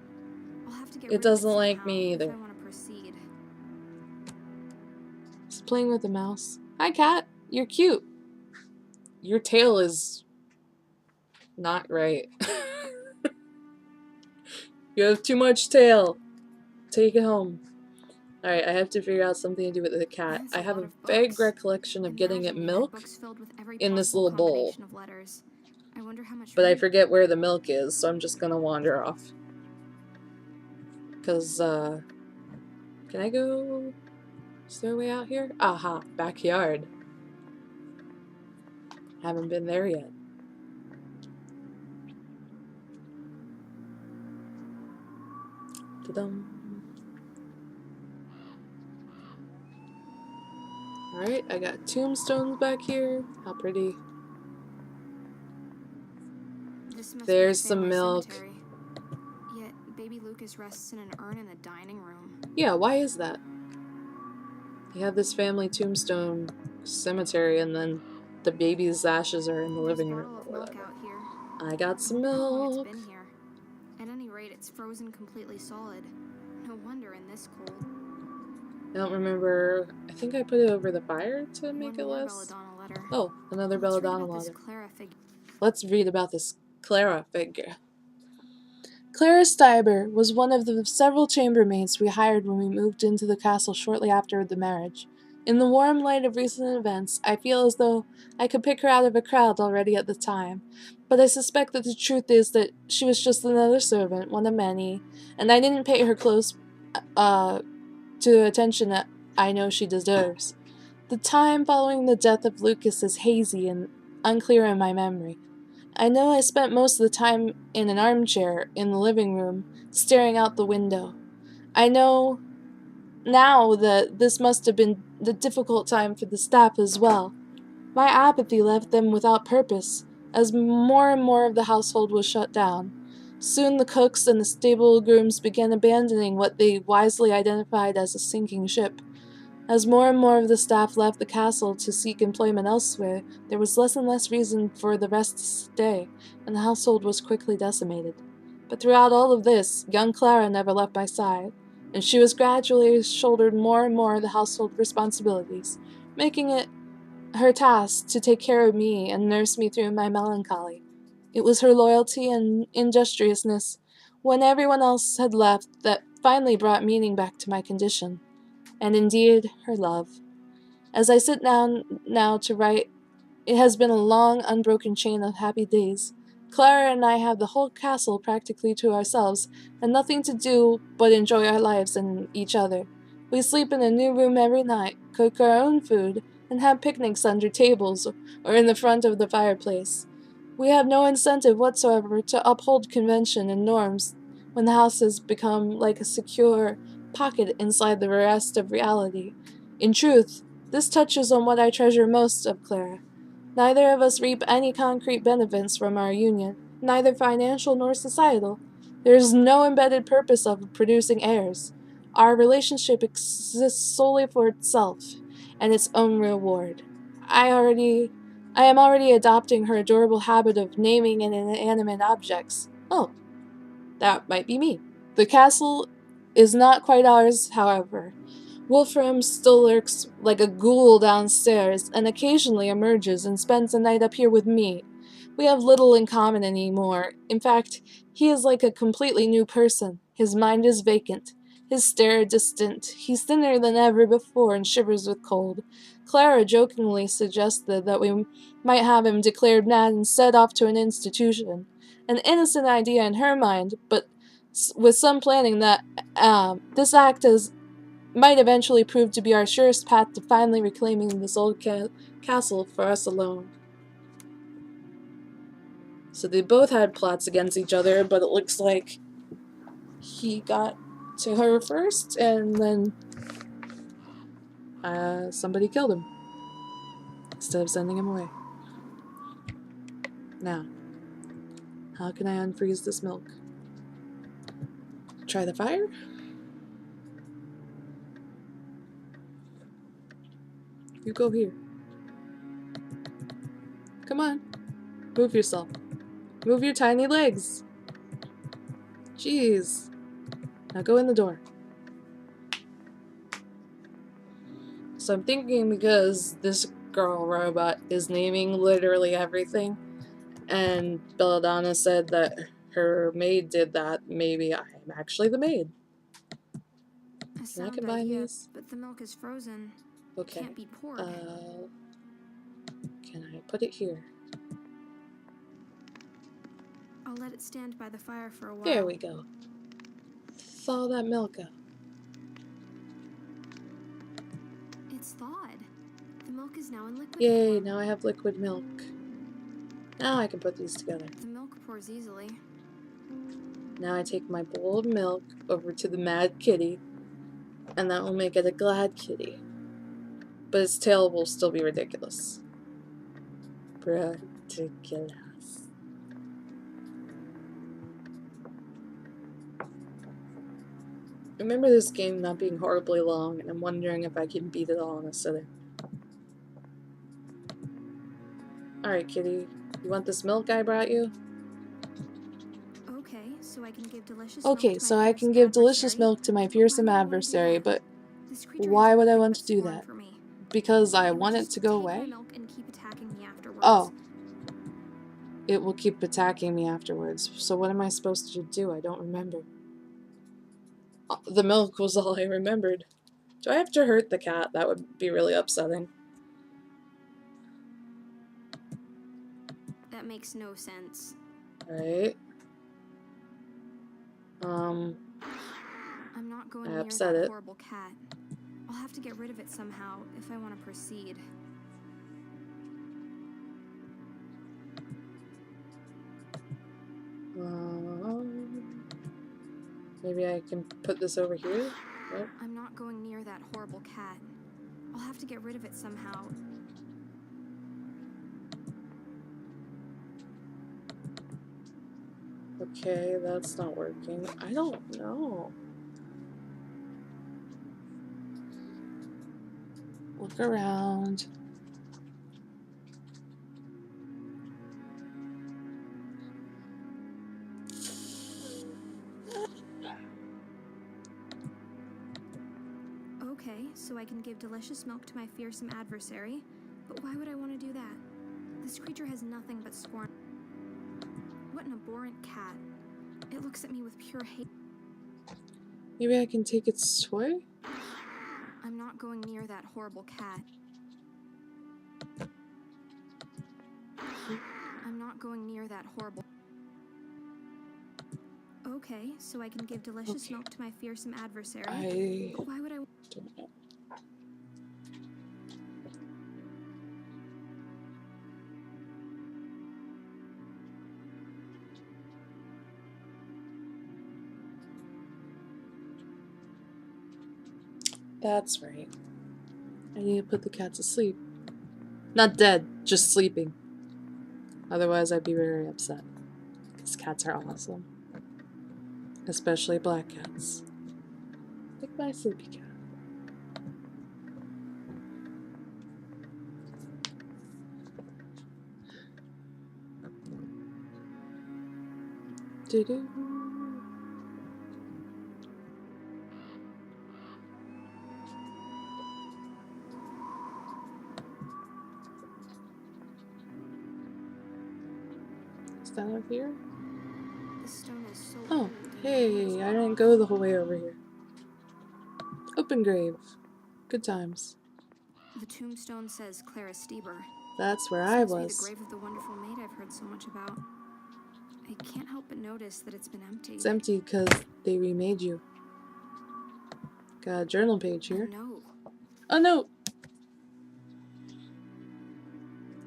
I'll have to get It rid doesn't of it like somehow me if either. I want to proceed. He's playing with the mouse. Hi, cat. You're cute. Your tail is not right. You have too much tail. Take it home. Alright, I have to figure out something to do with the cat. That's I a have lot a of vague books. recollection of getting it Imagine they had milk books filled with every in this possible little bowl, combination of letters. I wonder how much but I room. forget where the milk is, so I'm just gonna wander off. Cause, can I go... Is there a way out here? Aha, backyard. Haven't been there yet. Ta-dum. Alright, I got tombstones back here. How pretty. This must There's be a some family milk. cemetery. Yet baby Lucas rests in an urn in the dining room. Yeah, why is that? You have this family tombstone cemetery, and then the baby's ashes are in the There's a living room bottle or of milk whatever. out here. I got I some wonder how long milk. it's been here. At any rate, it's frozen completely solid. No wonder in this cold. I don't remember. I think I put it over the fire to make One it more less. Belladonna letter. Oh, another Let's read Belladonna about this letter. Clara figure. Let's read about this Clara figure. Clara Steiber was one of the several chambermaids we hired when we moved into the castle shortly after the marriage. In the warm light of recent events, I feel as though I could pick her out of a crowd already at the time, but I suspect that the truth is that she was just another servant, one of many, and I didn't pay her close to the attention that I know she deserves. The time following the death of Lucas is hazy and unclear in my memory. I know I spent most of the time in an armchair in the living room, staring out the window. I know now that this must have been the difficult time for the staff as well. My apathy left them without purpose, as more and more of the household was shut down. Soon the cooks and the stable grooms began abandoning what they wisely identified as a sinking ship. As more and more of the staff left the castle to seek employment elsewhere, there was less and less reason for the rest to stay, and the household was quickly decimated. But throughout all of this, young Clara never left my side, and she was gradually shouldered more and more of the household responsibilities, making it her task to take care of me and nurse me through my melancholy. It was her loyalty and industriousness, when everyone else had left, that finally brought meaning back to my condition, and indeed her love. As I sit down now to write, it has been a long, unbroken chain of happy days. Clara and I have the whole castle practically to ourselves, and nothing to do but enjoy our lives and each other. We sleep in a new room every night, cook our own food, and have picnics under tables or in the front of the fireplace. We have no incentive whatsoever to uphold convention and norms when the house has become like a secure pocket inside the rest of reality. In truth, this touches on what I treasure most of Clara. Neither of us reap any concrete benefits from our union, neither financial nor societal. There is no embedded purpose of producing heirs. Our relationship exists solely for itself and its own reward. I am already adopting her adorable habit of naming inanimate objects. Oh, that might be me. The castle is not quite ours, however. Wolfram still lurks like a ghoul downstairs, and occasionally emerges and spends the night up here with me. We have little in common anymore. In fact, he is like a completely new person. His mind is vacant, his stare distant. He's thinner than ever before and shivers with cold. Clara jokingly suggested that we might have him declared mad and set off to an institution. An innocent idea in her mind, but with some planning that this act might eventually prove to be our surest path to finally reclaiming this old castle for us alone. So they both had plots against each other, but it looks like he got to her first, and then somebody killed him instead of sending him away. Now, how can I unfreeze this milk? Try the fire? You go here. Come on. Move yourself. Move your tiny legs. Jeez. Now go in the door. So I'm thinking, because this girl robot is naming literally everything, and Belladonna said that her maid did that, maybe I'm actually the maid. Can I sound combine idea, these? but the milk is frozen. Okay. Can't be poured. Can I put it here? I'll let it stand by the fire for a while. There we go. Thaw that milk out. It's thawed. The milk is now in liquid Yay, form. now I have liquid milk. Now I can put these together. The milk pours easily. Now I take my bowl of milk over to the mad kitty, and that will make it a glad kitty. But its tail will still be ridiculous. Ridiculous. I remember this game not being horribly long, and I'm wondering if I can beat it all in a sitting. Alright, kitty. You want this milk I brought you? Okay, so I can give delicious milk to my fearsome adversary, but why would I want to do that? Because I want it to go away? Oh. It will keep attacking me afterwards. So what am I supposed to do? I don't remember. The milk was all I remembered. Do I have to hurt the cat? That would be really upsetting. That makes no sense. Right. I'm not going near that horrible cat. I'll have to get rid of it somehow if I want to proceed. Maybe I can put this over here? Nope. I'm not going near that horrible cat. I'll have to get rid of it somehow. Okay, that's not working. I don't know. Look around. Okay, so I can give delicious milk to my fearsome adversary, but why would I want to do that? This creature has nothing but scorn. What an abhorrent cat. It looks at me with pure hate. Maybe I can take its toy? I'm not going near that horrible cat. I'm not going near that horrible... Okay, so I can give delicious milk to my fearsome adversary, but why would I... Don't know. That's right. I need to put the cat to sleep. Not dead, just sleeping. Otherwise I'd be very upset. Because cats are awesome. Especially black cats. Like my sleepy cat. Doo-doo. Is that up here? This stone is so Oh, old. hey, I didn't go the whole way over here. Open grave. Good times. The tombstone says Clara Stieber. That's where I Seems to be was. the grave of the wonderful maid I've heard so much about. I can't help but notice that it's been empty. It's empty because they remade you. Got a journal page here. No. Oh no!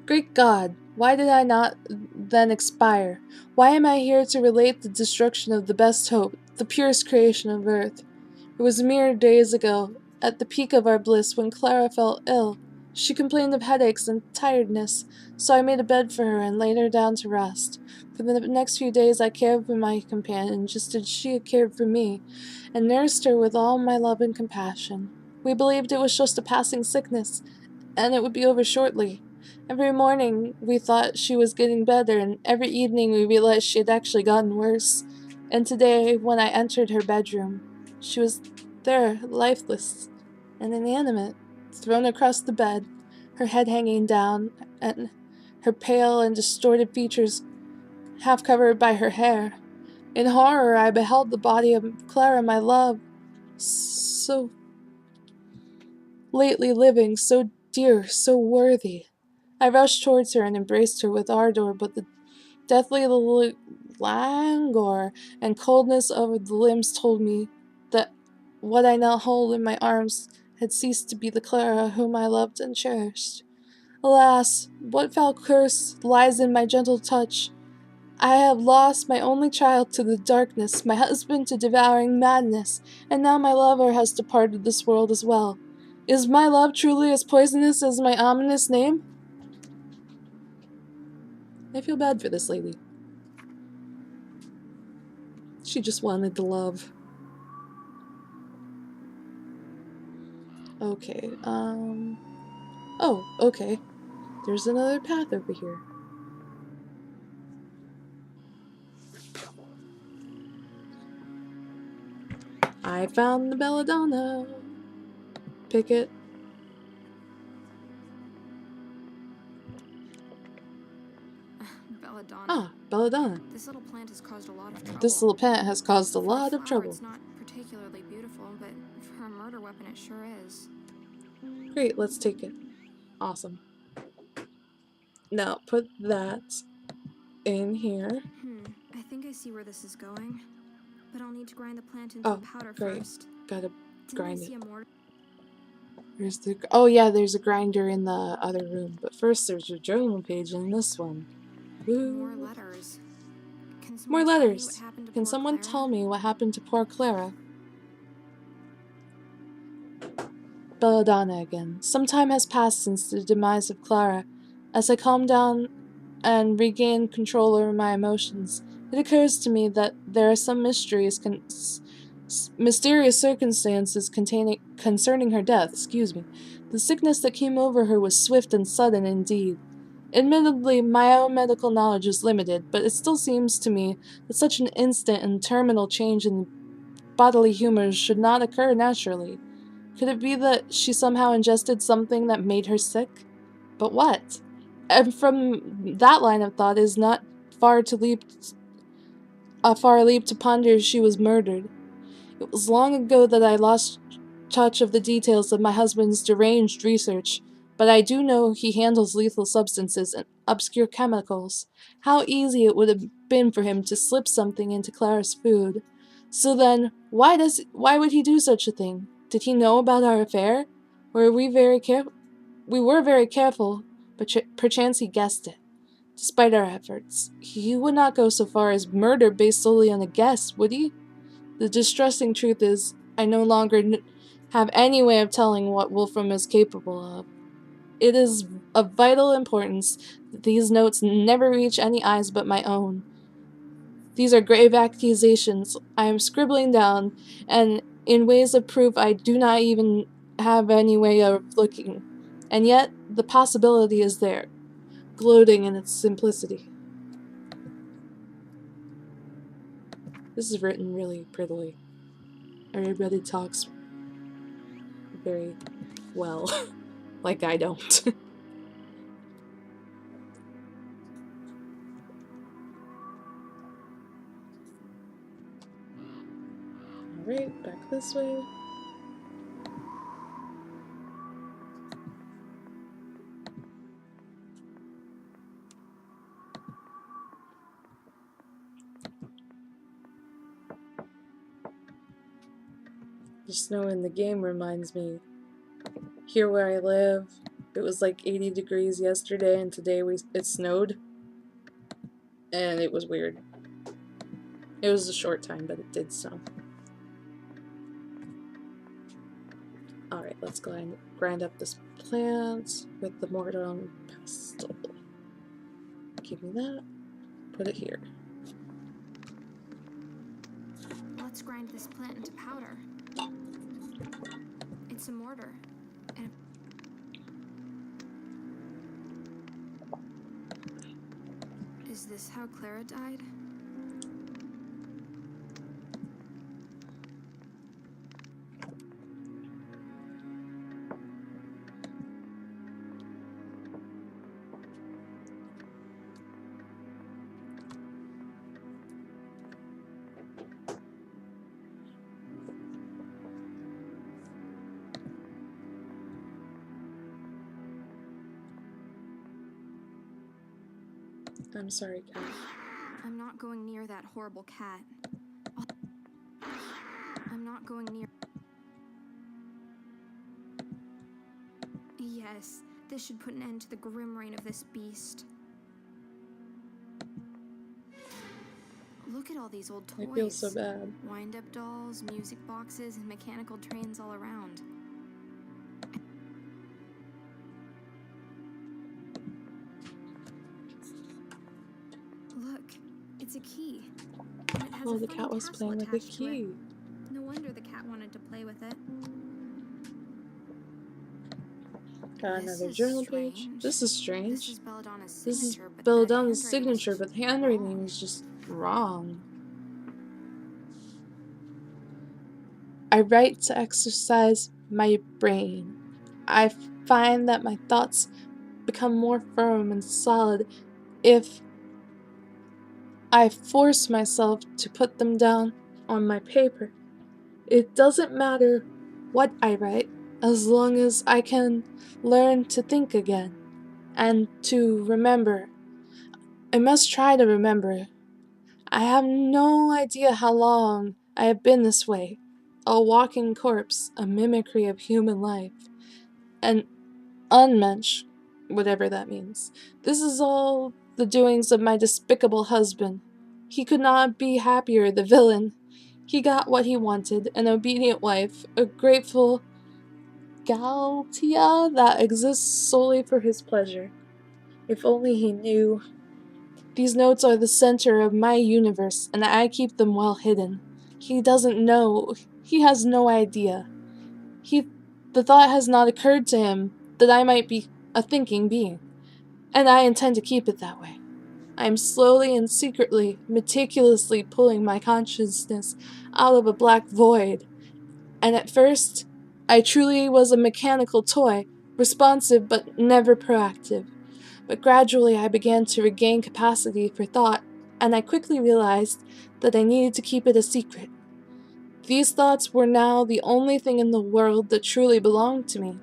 Great God, why did I not then expire? Why am I here to relate the destruction of the best hope, the purest creation of earth? It was mere days ago, at the peak of our bliss, when Clara fell ill. She complained of headaches and tiredness, so I made a bed for her and laid her down to rest. For the next few days I cared for my companion just as she had cared for me, and nursed her with all my love and compassion. We believed it was just a passing sickness, and it would be over shortly. Every morning we thought she was getting better, and every evening we realized she had actually gotten worse. And today, when I entered her bedroom, she was there, lifeless and inanimate, thrown across the bed, her head hanging down, and her pale and distorted features half covered by her hair. In horror, I beheld the body of Clara, my love, so lately living, so dear, so worthy. I rushed towards her and embraced her with ardor, but the deathly languor and coldness of the limbs told me that what I now hold in my arms had ceased to be the Clara whom I loved and cherished. Alas, what foul curse lies in my gentle touch? I have lost my only child to the darkness, my husband to devouring madness, and now my lover has departed this world as well. Is my love truly as poisonous as my ominous name? I feel bad for this lady. She just wanted to love. Okay, oh, okay. There's another path over here. I found the Belladonna. Pick it. Belladonna. Ah, Belladonna. This little plant has caused a lot of trouble. This little plant has caused a For lot of flower, trouble. It's not particularly beautiful, but for a murder weapon, it sure is. Great, let's take it. Awesome. Now put that in here. I think I see where this is going, but I'll need to grind the plant into a powder great. first. Gotta Didn't grind I see it. a mortar? There's the oh yeah, there's a grinder in the other room. But first, there's a journal page in this one. Woo. More letters. Can someone More tell me letters. what happened to Can poor someone Clara? tell me what happened to poor Clara? Belladonna again. Some time has passed since the demise of Clara. As I calm down and regain control over my emotions, it occurs to me that there are some mysterious circumstances concerning her death. The sickness that came over her was swift and sudden indeed. Admittedly, my own medical knowledge is limited, but it still seems to me that such an instant and terminal change in the bodily humors should not occur naturally. Could it be that she somehow ingested something that made her sick? But what? And from that line of thought is not far to leap a far leap to ponder she was murdered. It was long ago that I lost touch of the details of my husband's deranged research, but I do know he handles lethal substances and obscure chemicals. How easy it would have been for him to slip something into Clara's food. So then, why would he do such a thing? Did he know about our affair? Were we very careful? We were very careful, but perchance he guessed it. Despite our efforts, he would not go so far as murder based solely on a guess, would he? The distressing truth is, I no longer have any way of telling what Wolfram is capable of. It is of vital importance that these notes never reach any eyes but my own. These are grave accusations I am scribbling down, and in ways of proof I do not even have any way of looking. And yet, the possibility is there, gloating in its simplicity. This is written really prettily. Everybody talks very well, like I don't. Alright, back this way. The snow in the game reminds me, here where I live, it was like 80 degrees yesterday, and today it snowed. And it was weird. It was a short time, but it did snow. Alright, let's grind up this plant with the mortar and pestle. Give me that. Put it here. Let's grind this plant into powder. It's a mortar. And is this how Clara died? I'm sorry, cat. I'm not going near that horrible cat. I'm not going near... Yes, this should put an end to the grim reign of this beast. Look at all these old toys. I feel so bad. Wind-up dolls, music boxes, and mechanical trains all around. Look, it's a key. And it has Oh, a the funny cat was castle playing with a attached to it. key. No wonder the cat wanted to play with it. Got This another is journal page. strange. This is This strange. is Belladonna's This is signature, but Belladonna's the handwriting is signature, but the handwriting is just wrong. I write to exercise my brain. I find that my thoughts become more firm and solid if I force myself to put them down on my paper. It doesn't matter what I write, as long as I can learn to think again and to remember. I must try to remember. I have no idea how long I have been this way, a walking corpse, a mimicry of human life, an unmensch, whatever that means. This is all the doings of my despicable husband. He could not be happier, the villain. He got what he wanted, an obedient wife, a grateful Galtia that exists solely for his pleasure. If only he knew. These notes are the center of my universe, and I keep them well hidden. He doesn't know. He has no idea. The thought has not occurred to him that I might be a thinking being, and I intend to keep it that way. I am slowly and secretly, meticulously pulling my consciousness out of a black void, and at first, I truly was a mechanical toy, responsive but never proactive. But gradually I began to regain capacity for thought, and I quickly realized that I needed to keep it a secret. These thoughts were now the only thing in the world that truly belonged to me.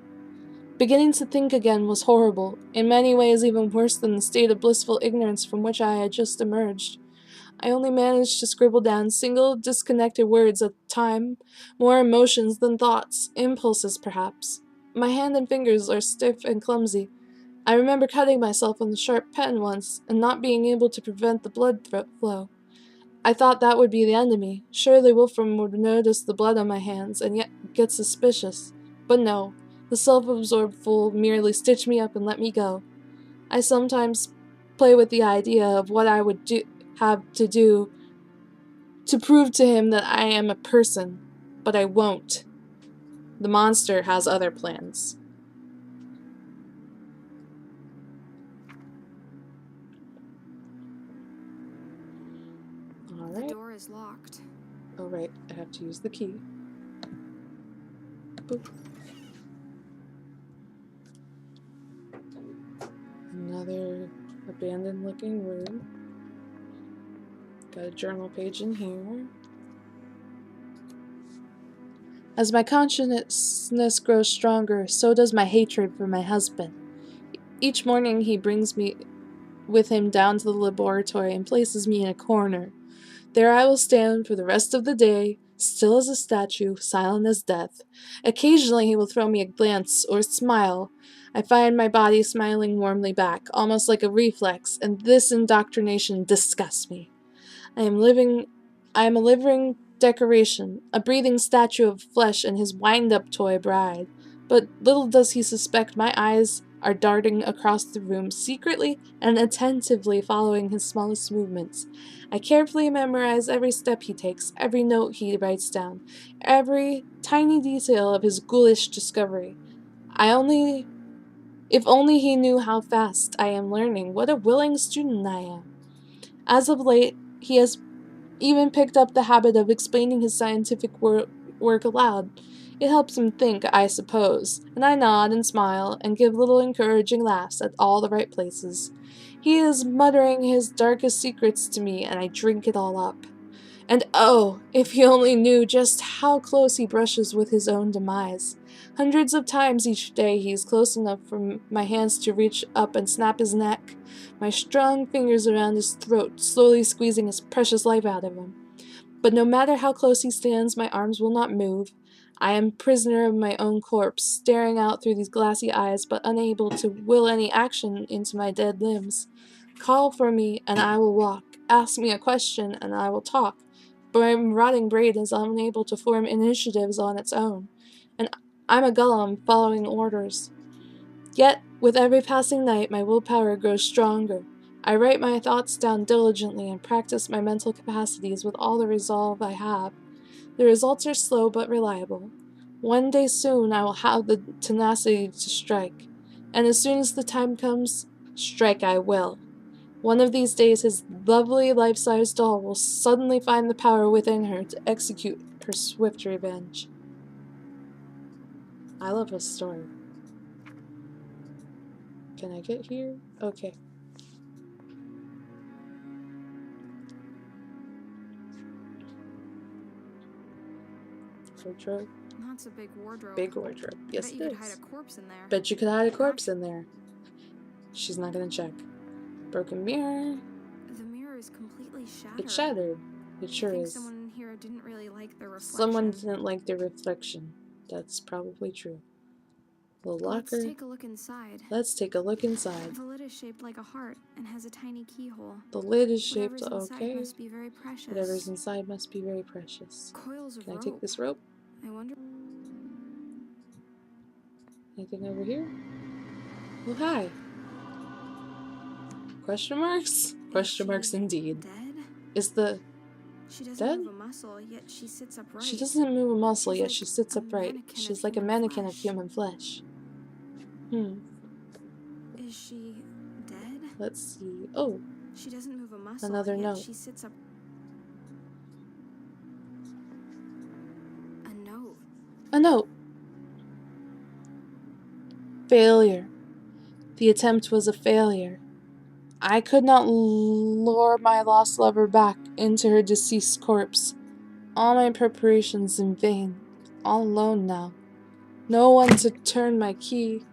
Beginning to think again was horrible, in many ways even worse than the state of blissful ignorance from which I had just emerged. I only managed to scribble down single, disconnected words at a time, more emotions than thoughts, impulses perhaps. My hand and fingers are stiff and clumsy. I remember cutting myself with a sharp pen once, and not being able to prevent the blood flow. I thought that would be the end of me. Surely Wolfram would notice the blood on my hands, and yet get suspicious. But no, the self-absorbed fool merely stitched me up and let me go. I sometimes play with the idea of what I would have to do to prove to him that I am a person, but I won't. The monster has other plans. The door is locked. Oh right, I have to use the key. Boop. Another abandoned looking room. Got a journal page in here. As my consciousness grows stronger, so does my hatred for my husband. Each morning he brings me with him down to the laboratory and places me in a corner. There I will stand for the rest of the day, still as a statue, silent as death. Occasionally he will throw me a glance or a smile. I find my body smiling warmly back, almost like a reflex, and this indoctrination disgusts me. I am a living decoration, a breathing statue of flesh and his wind-up toy bride. But little does he suspect my eyes are darting across the room, secretly and attentively following his smallest movements. I carefully memorize every step he takes, every note he writes down, every tiny detail of his ghoulish discovery. If only he knew how fast I am learning, what a willing student I am. As of late, he has even picked up the habit of explaining his scientific work aloud. It helps him think, I suppose, and I nod and smile and give little encouraging laughs at all the right places. He is muttering his darkest secrets to me, and I drink it all up. And oh, if he only knew just how close he brushes with his own demise. Hundreds of times each day he is close enough for my hands to reach up and snap his neck, my strong fingers around his throat, slowly squeezing his precious life out of him. But no matter how close he stands, my arms will not move. I am prisoner of my own corpse, staring out through these glassy eyes, but unable to will any action into my dead limbs. Call for me, and I will walk. Ask me a question, and I will talk. But my rotting brain is unable to form initiatives on its own, and I'm a golem following orders. Yet, with every passing night, my willpower grows stronger. I write my thoughts down diligently and practice my mental capacities with all the resolve I have. The results are slow but reliable. One day soon I will have the tenacity to strike, and as soon as the time comes, strike I will. One of these days his lovely life-size doll will suddenly find the power within her to execute her swift revenge. I love this story. Can I get here? Okay. Wardrobe. That's a big wardrobe. Big wardrobe. Yes, Bet it you could hide is. a corpse in there. Bet you could hide a corpse in there. She's not gonna check. Broken mirror. The mirror is completely shattered. It's shattered. It sure I think is. someone here didn't really like the reflection. Someone didn't like the reflection. That's probably true. The locker. Let's take a look inside. Let's take a look inside. The lid is shaped like a heart and has a tiny keyhole. The lid is shaped. Whatever's inside Okay. must be very precious. Whatever's inside must be very precious. Coils of Can I rope. take this rope? I wonder. Anything over here? Oh, hi. Question marks? Question marks indeed. Dead? Is the... She doesn't dead? move a muscle, yet she sits upright. She doesn't move a muscle, She's yet like she sits a upright. mannequin She's of like a human mannequin of flesh. human flesh. Is she dead? Let's see. Oh, She doesn't move a muscle, another yet note. she sits up. A note. A note. Failure. The attempt was a failure. I could not lure my lost lover back into her deceased corpse. All my preparations in vain. All alone now. No one to turn my key.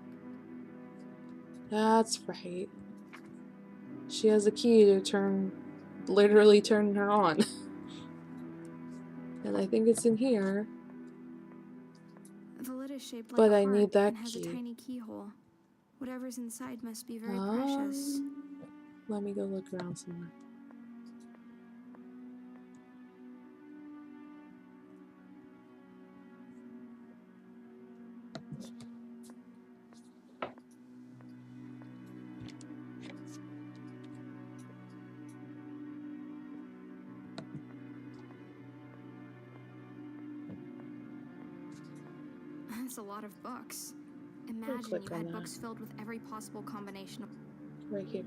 That's right. She has a key to literally turn her on. And I think it's in here. The lid is shaped like But a I heart need that and has a key. tiny keyhole. Whatever's inside must be very precious. Let me go look around somewhere. That's a lot of books. Imagine click you on had that. books filled with every possible combination of. Right here.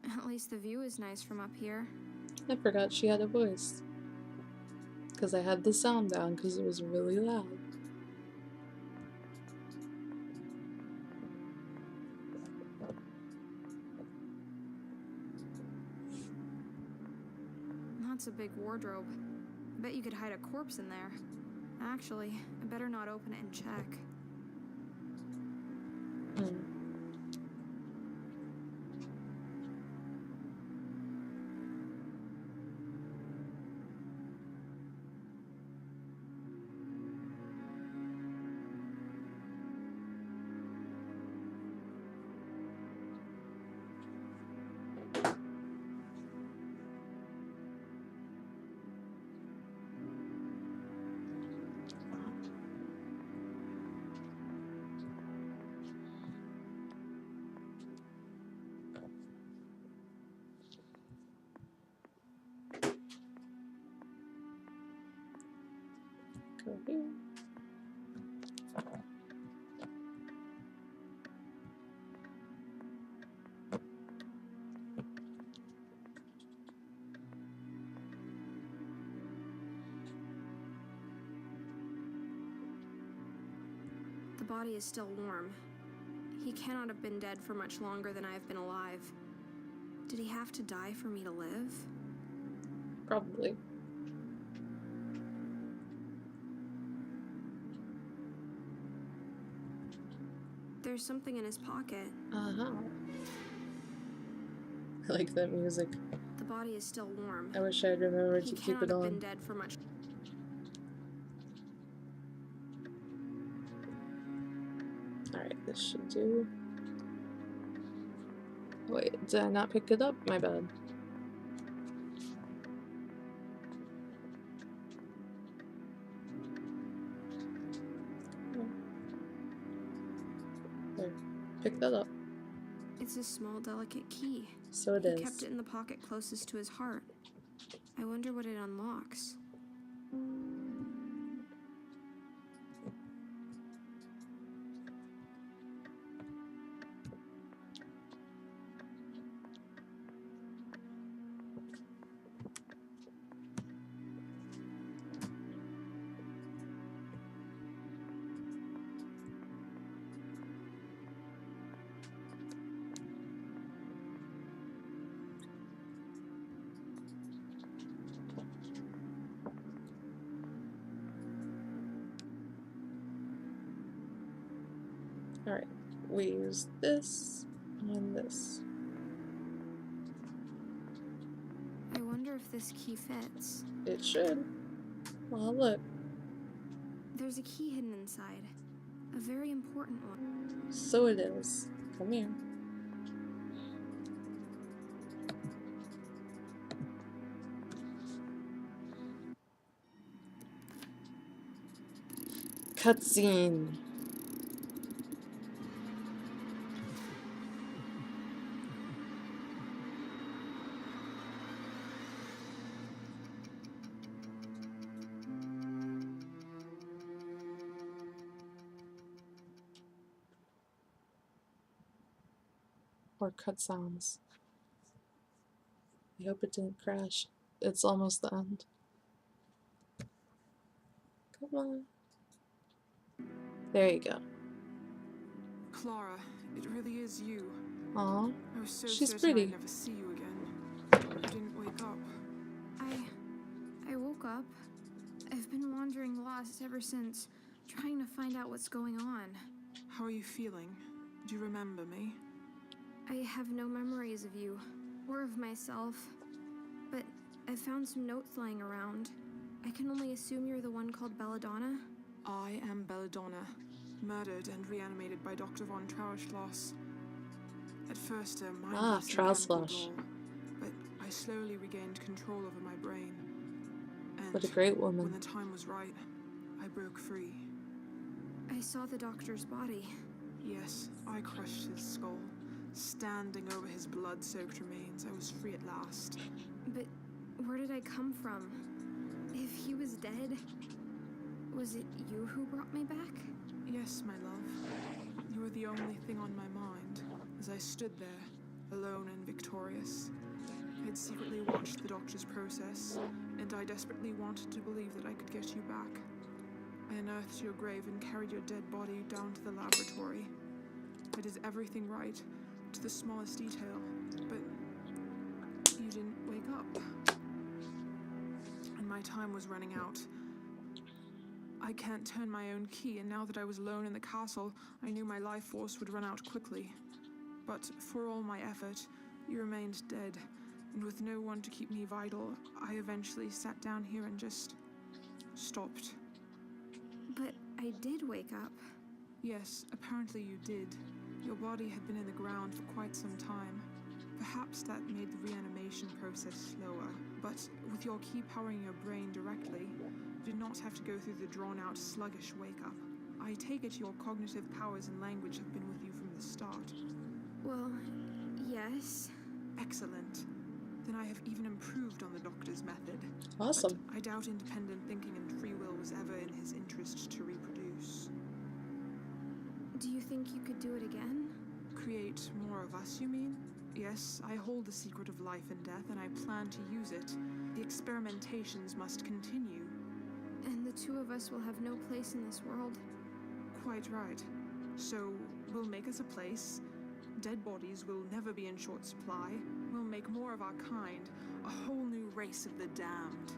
At least the view is nice from up here. I forgot she had a voice. Because I had the sound down because it was really loud. That's a big wardrobe. I bet you could hide a corpse in there. Actually, I better not open it and check. Go here. The body is still warm. He cannot have been dead for much longer than I have been alive. Did he have to die for me to live? Probably. There's something in his pocket. Uh-huh. I like that music. The body is still warm. I wish I'd remembered He to keep cannot it have been on. dead for much. Alright, this should do. Wait, did I not pick it up? My bad. There. Pick that up. It's a small, delicate key. So it He is. kept it in the pocket closest to his heart. I wonder what it unlocks. Alright, we use this and this. I wonder if this key fits. It should. Well, look. There's a key hidden inside. A very important one. So it is. Come here. Cutscene. Or cut sounds. I hope it didn't crash. It's almost the end. Come on. There you go. Clara, it really is you. Aw, I was so she's certain pretty. I'd never see you again. You didn't wake up. I woke up. I've been wandering lost ever since, trying to find out what's going on. How are you feeling? Do you remember me? I have no memories of you, or of myself, but I found some notes lying around. I can only assume you're the one called Belladonna? I am Belladonna, murdered and reanimated by Dr. von Trauerschloss. At first, a mindless and mechanical Trauerschloss. doll, but I slowly regained control over my brain. And What a great when woman. the time was right, I broke free. I saw the doctor's body. Yes, I crushed his skull. Standing over his blood-soaked remains, I was free at last. But where did I come from? If he was dead, was it you who brought me back? Yes, my love. You were the only thing on my mind as I stood there, alone and victorious. I'd secretly watched the doctor's process, and I desperately wanted to believe that I could get you back. I unearthed your grave and carried your dead body down to the laboratory. I did everything right, to the smallest detail, but you didn't wake up. And my time was running out. I can't turn my own key, and now that I was alone in the castle, I knew my life force would run out quickly. But for all my effort, you remained dead, and with no one to keep me vital, I eventually sat down here and just stopped. But I did wake up. Yes, apparently you did. Your body had been in the ground for quite some time. Perhaps that made the reanimation process slower, but with your key powering your brain directly, you did not have to go through the drawn-out, sluggish wake-up. I take it your cognitive powers and language have been with you from the start. Well, yes. Excellent. Then I have even improved on the doctor's method. Awesome. But I doubt independent thinking and free will was ever in his interest to reproduce. Do you think you could do it again? Create more of us, you mean? Yes, I hold the secret of life and death, and I plan to use it. The experimentations must continue. And the two of us will have no place in this world. Quite right. So, we'll make us a place. Dead bodies will never be in short supply. We'll make more of our kind. A whole new race of the damned.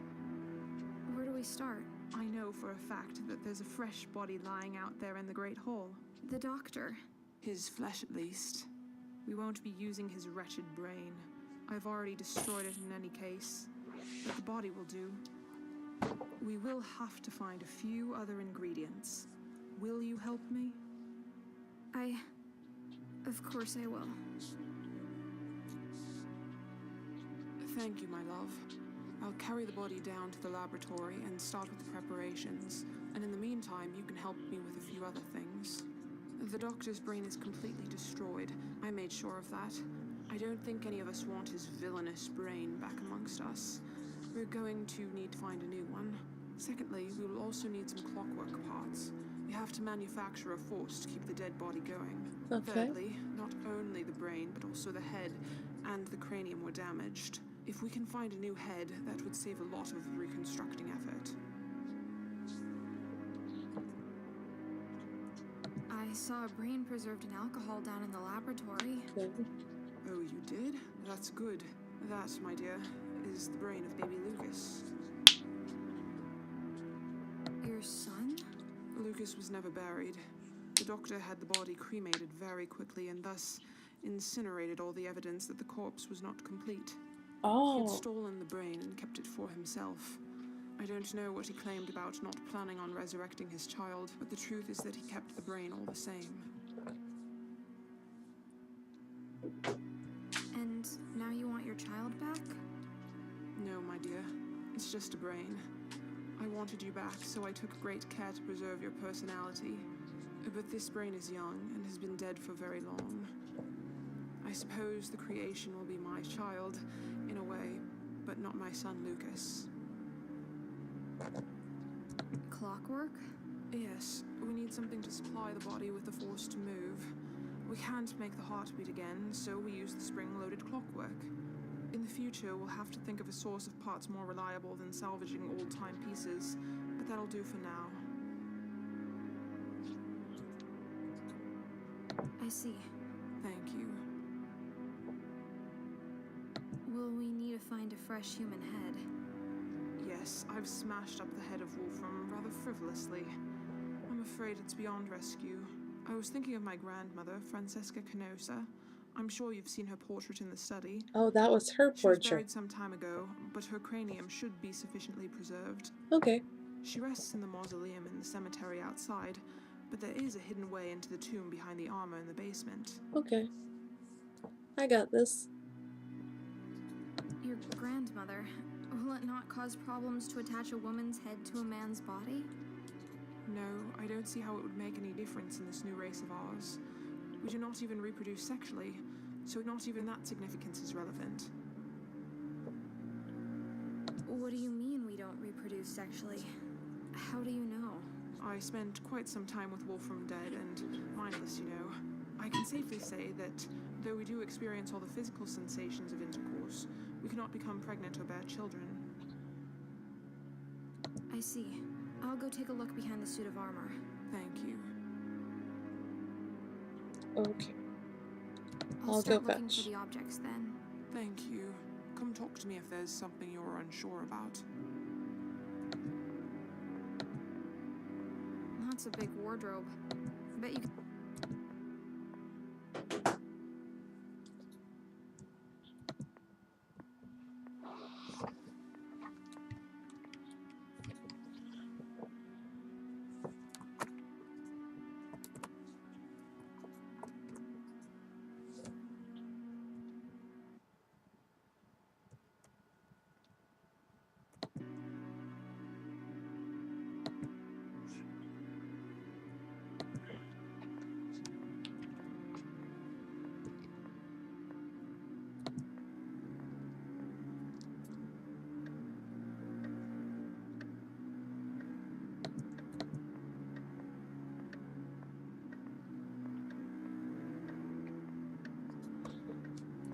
Where do we start? I know for a fact that there's a fresh body lying out there in the Great Hall. The doctor. His flesh, at least. We won't be using his wretched brain. I've already destroyed it in any case. But the body will do. We will have to find a few other ingredients. Will you help me? Of course I will. Thank you, my love. I'll carry the body down to the laboratory and start with the preparations. And in the meantime, you can help me with a few other things. The doctor's brain is completely destroyed. I made sure of that. I don't think any of us want his villainous brain back amongst us. We're going to need to find a new one. Secondly, we will also need some clockwork parts. We have to manufacture a force to keep the dead body going. Okay. Thirdly, not only the brain, but also the head and the cranium were damaged. If we can find a new head, that would save a lot of reconstructing effort. I saw a brain preserved in alcohol down in the laboratory. Oh, you did? That's good. That, my dear, is the brain of baby Lucas. Your son? Lucas was never buried. The doctor had the body cremated very quickly and thus incinerated all the evidence that the corpse was not complete. He had Oh. stolen the brain and kept it for himself. I don't know what he claimed about not planning on resurrecting his child, but the truth is that he kept the brain all the same. And now you want your child back? No, my dear. It's just a brain. I wanted you back, so I took great care to preserve your personality. But this brain is young and has been dead for very long. I suppose the creation will be my child, in a way, but not my son Lucas. Clockwork? Yes, we need something to supply the body with the force to move. We can't make the heart beat again, so we use the spring-loaded clockwork. In the future, we'll have to think of a source of parts more reliable than salvaging old timepieces, but that'll do for now. I see. Thank you. Will we need to find a fresh human head? Yes, I've smashed up the head of Wolfram rather frivolously. I'm afraid it's beyond rescue. I was thinking of my grandmother, Francesca Canosa. I'm sure you've seen her portrait in the study. Oh, that was her She was portrait. buried some time ago, but her cranium should be sufficiently preserved. Okay. She rests in the mausoleum in the cemetery outside, but there is a hidden way into the tomb behind the armor in the basement. Okay. I got this. Your grandmother. Will it not cause problems to attach a woman's head to a man's body? No, I don't see how it would make any difference in this new race of ours. We do not even reproduce sexually, so not even that significance is relevant. What do you mean we don't don't reproduce sexually. How do you know? I spent quite some time with Wolfram dead and mindless, you know. I can safely say that, though we do experience all the physical sensations of intercourse, we cannot become pregnant or bear children. I see. I'll go take a look behind the suit of armor. Thank you. Okay. I'll I'll start go looking fetch. for the objects then. Thank you. Come talk to me if there's something you're unsure about. That's a big wardrobe. Bet you could...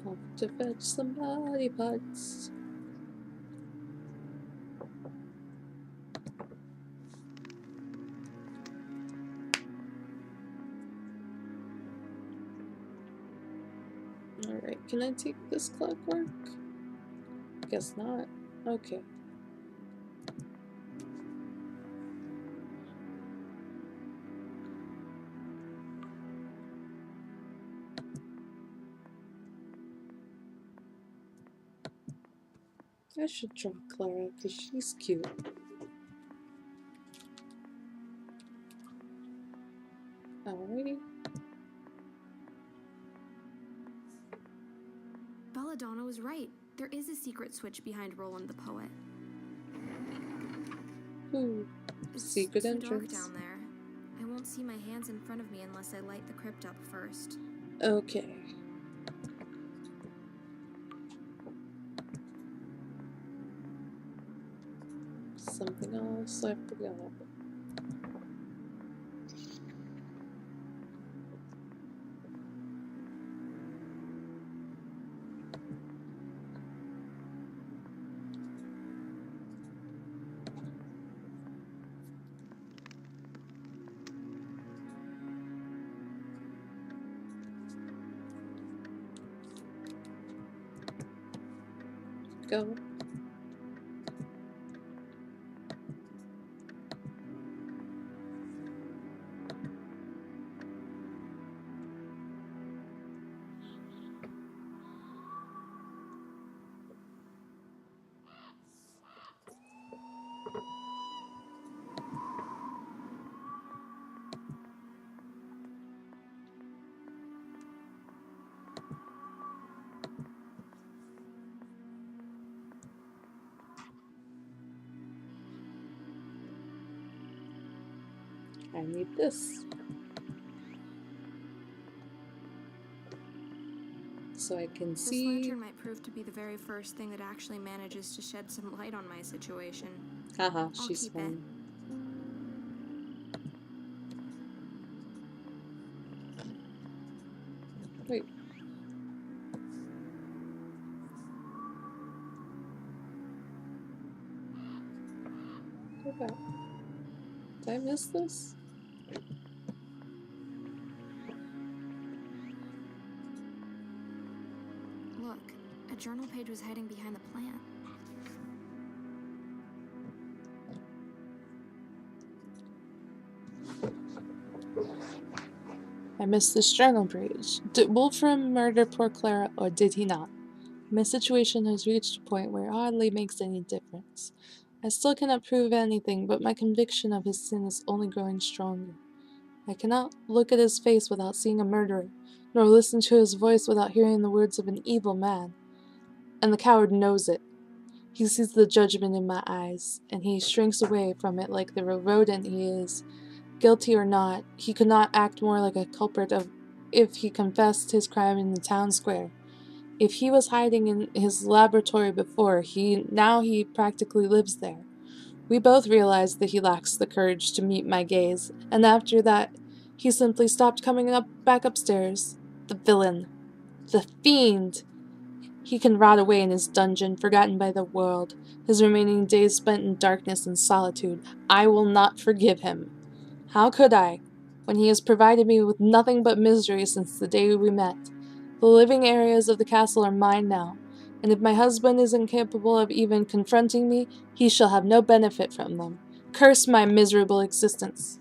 Off to fetch some body parts. Alright, can I take this clockwork? Guess not. Okay. I should draw Clara because she's cute. Alrighty. Belladonna was right. There is a secret switch behind Roland the poet. Ooh. It's Secret too dark entrance. down there. I won't see my hands in front of me unless I light the crypt up first. Okay. Something else I forgot. Go. I need this. So I can This see. lantern might prove to be the very first thing that actually manages to shed some light on my situation. Haha, I'll she's keep fun. Wait. Go back. Did I miss this? Look, a journal page was hiding behind the plant. I missed this journal page. Did Wolfram murder poor Clara, or did he not? My situation has reached a point where it hardly makes any difference. I still cannot prove anything, but my conviction of his sin is only growing stronger. I cannot look at his face without seeing a murderer, nor listen to his voice without hearing the words of an evil man. And the coward knows it. He sees the judgment in my eyes, and he shrinks away from it like the rodent he is. Guilty or not, he could not act more like a culprit if he confessed his crime in the town square. If he was hiding in his laboratory before, now he practically lives there. We both realized that he lacks the courage to meet my gaze, and after that, he simply stopped coming back upstairs. The villain. The fiend! He can rot away in his dungeon, forgotten by the world, his remaining days spent in darkness and solitude. I will not forgive him. How could I, when he has provided me with nothing but misery since the day we met? The living areas of the castle are mine now, and if my husband is incapable of even confronting me, he shall have no benefit from them. Curse my miserable existence.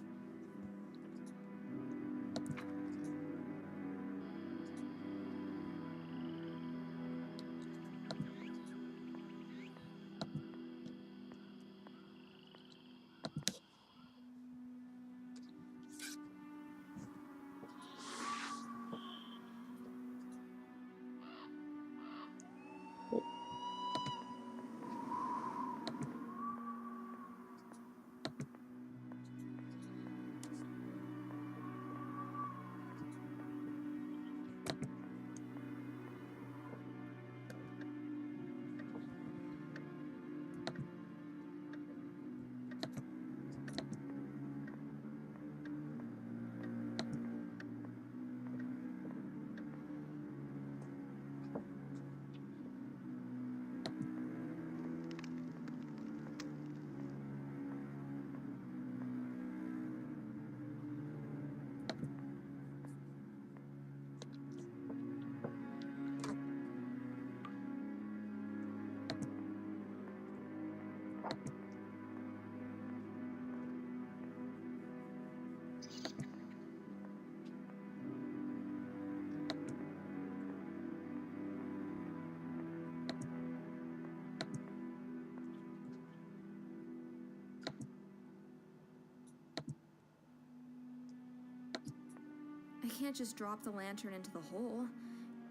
I can't just drop the lantern into the hole.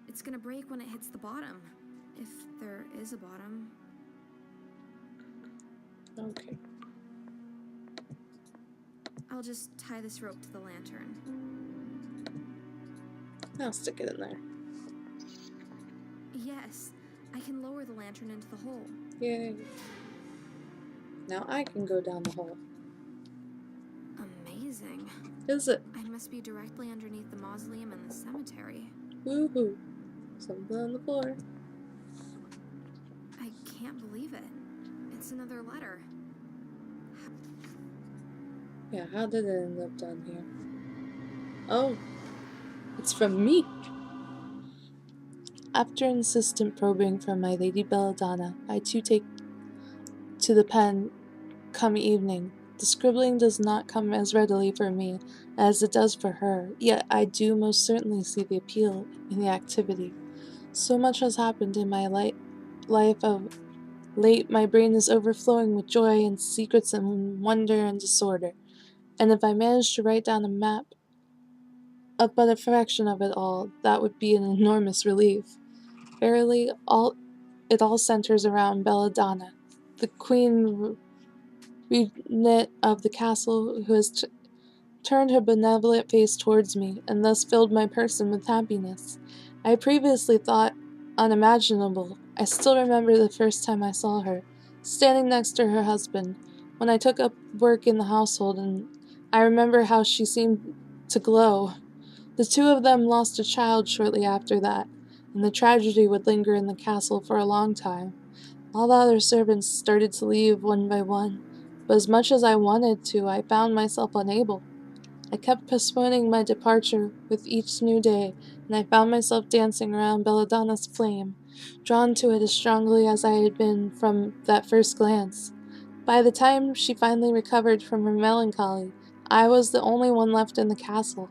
It's gonna break when it hits the bottom. If there is a bottom. Okay. I'll just tie this rope to the lantern. I'll stick it in there. Yes, I can lower the lantern into the hole. Yay. Now I can go down the hole. Amazing. Is it? I must be directly underneath the mausoleum and the cemetery. Woohoo. Something on the floor. I can't believe it. It's another letter. Yeah, how did it end up down here? Oh, it's from me. After insistent probing from my Lady Belladonna, I too take to the pen come evening. The scribbling does not come as readily for me as it does for her, yet I do most certainly see the appeal in the activity. So much has happened in my life of late, my brain is overflowing with joy and secrets and wonder and disorder, and if I manage to write down a map of but a fraction of it all, that would be an enormous relief. Verily, it all centers around Belladonna, the queen regent of the castle, who has turned her benevolent face towards me, and thus filled my person with happiness. I previously thought unimaginable. I still remember the first time I saw her, standing next to her husband, when I took up work in the household, and I remember how she seemed to glow. The two of them lost a child shortly after that, and the tragedy would linger in the castle for a long time. All the other servants started to leave one by one, but as much as I wanted to, I found myself unable. I kept postponing my departure with each new day, and I found myself dancing around Belladonna's flame, drawn to it as strongly as I had been from that first glance. By the time she finally recovered from her melancholy, I was the only one left in the castle,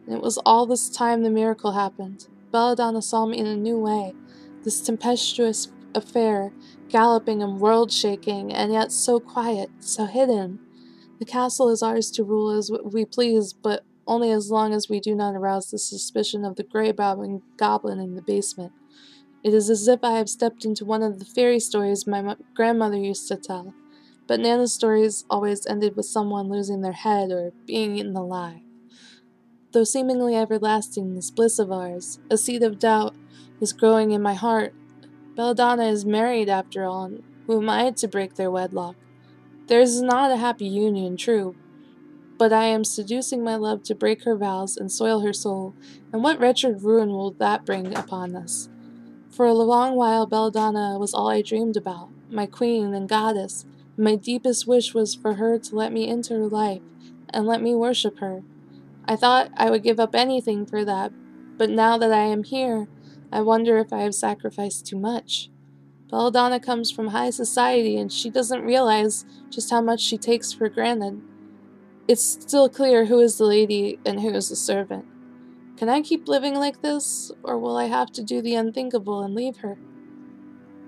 and it was all this time the miracle happened. Belladonna saw me in a new way, this tempestuous affair, galloping and world-shaking, and yet so quiet, so hidden. The castle is ours to rule as we please, but only as long as we do not arouse the suspicion of the gray-bobbing goblin in the basement. It is as if I have stepped into one of the fairy stories my grandmother used to tell, but Nana's stories always ended with someone losing their head or being eaten alive. Though seemingly everlasting, this bliss of ours, a seed of doubt, is growing in my heart. Belladonna is married after all, and who am I to break their wedlock? Theirs is not a happy union, true, but I am seducing my love to break her vows and soil her soul, and what wretched ruin will that bring upon us? For a long while Belladonna was all I dreamed about, my queen and goddess, and my deepest wish was for her to let me into her life, and let me worship her. I thought I would give up anything for that, but now that I am here, I wonder if I have sacrificed too much. Belladonna comes from high society, and she doesn't realize just how much she takes for granted. It's still clear who is the lady and who is the servant. Can I keep living like this, or will I have to do the unthinkable and leave her?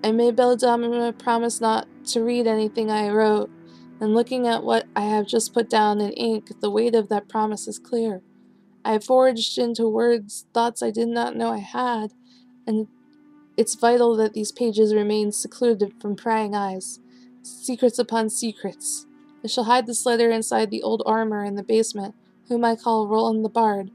I made Belladonna promise not to read anything I wrote, and looking at what I have just put down in ink, the weight of that promise is clear. I have forged into words thoughts I did not know I had, and it's vital that these pages remain secluded from prying eyes. Secrets upon secrets. I shall hide this letter inside the old armor in the basement, whom I call Roland the Bard,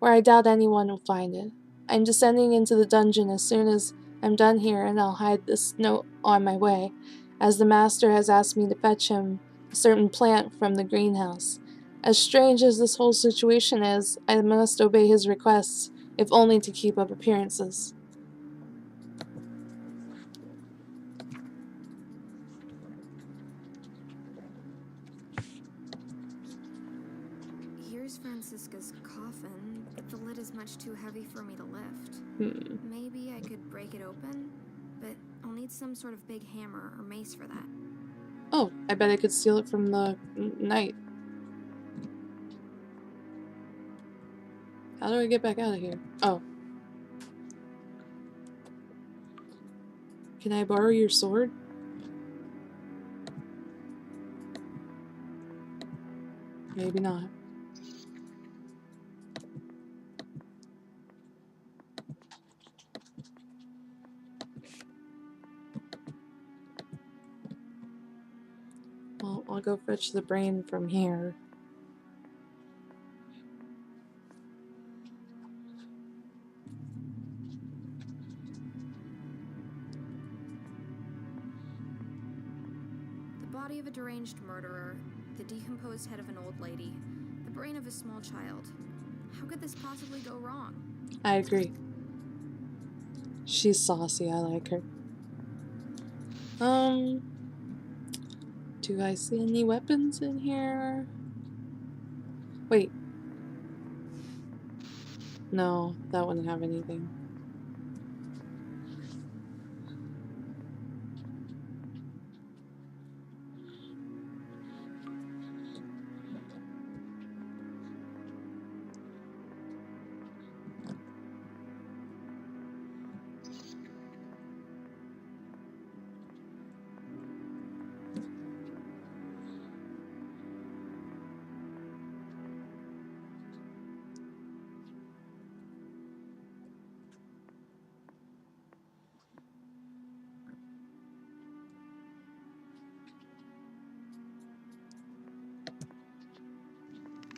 where I doubt anyone will find it. I'm descending into the dungeon as soon as I'm done here, and I'll hide this note on my way, as the master has asked me to fetch him a certain plant from the greenhouse. As strange as this whole situation is, I must obey his requests, if only to keep up appearances. Here's Francisca's coffin, but the lid is much too heavy for me to lift. Maybe I could break it open, but I'll need some sort of big hammer or mace for that. Oh, I bet I could steal it from the knight. How do I get back out of here? Oh. Can I borrow your sword? Maybe not. Well, I'll go fetch the brain from here. The body of a deranged murderer, the decomposed head of an old lady, the brain of a small child. How could this possibly go wrong? I agree. She's saucy, I like her. Do I see any weapons in here? Wait. No, that wouldn't have anything.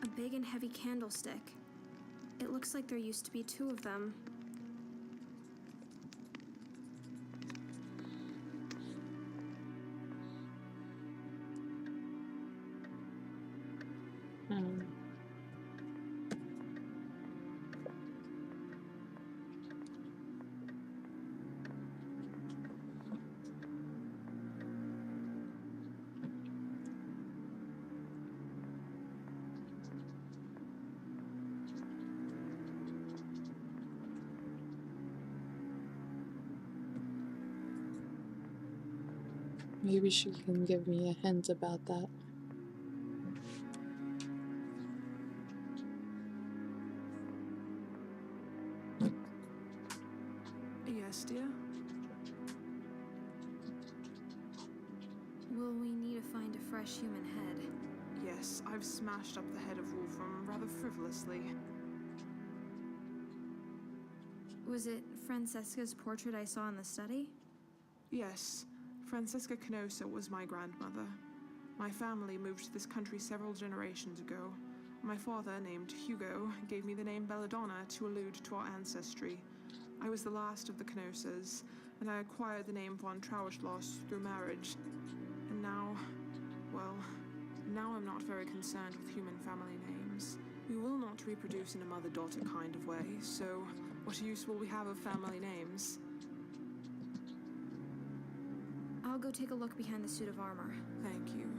A big and heavy candlestick. It looks like there used to be two of them. Maybe she can give me a hint about that. Yes, dear? Will we need to find a fresh human head? Yes, I've smashed up the head of Wolfram rather frivolously. Was it Francesca's portrait I saw in the study? Yes, Francisca Canosa was my grandmother. My family moved to this country several generations ago. My father, named Hugo, gave me the name Belladonna to allude to our ancestry. I was the last of the Canosas, and I acquired the name von Trauerschloss through marriage. And now, Well, now I'm not very concerned with human family names. We will not reproduce in a mother-daughter kind of way, so what use will we have of family names? I'll go take a look behind the suit of armor. Thank you.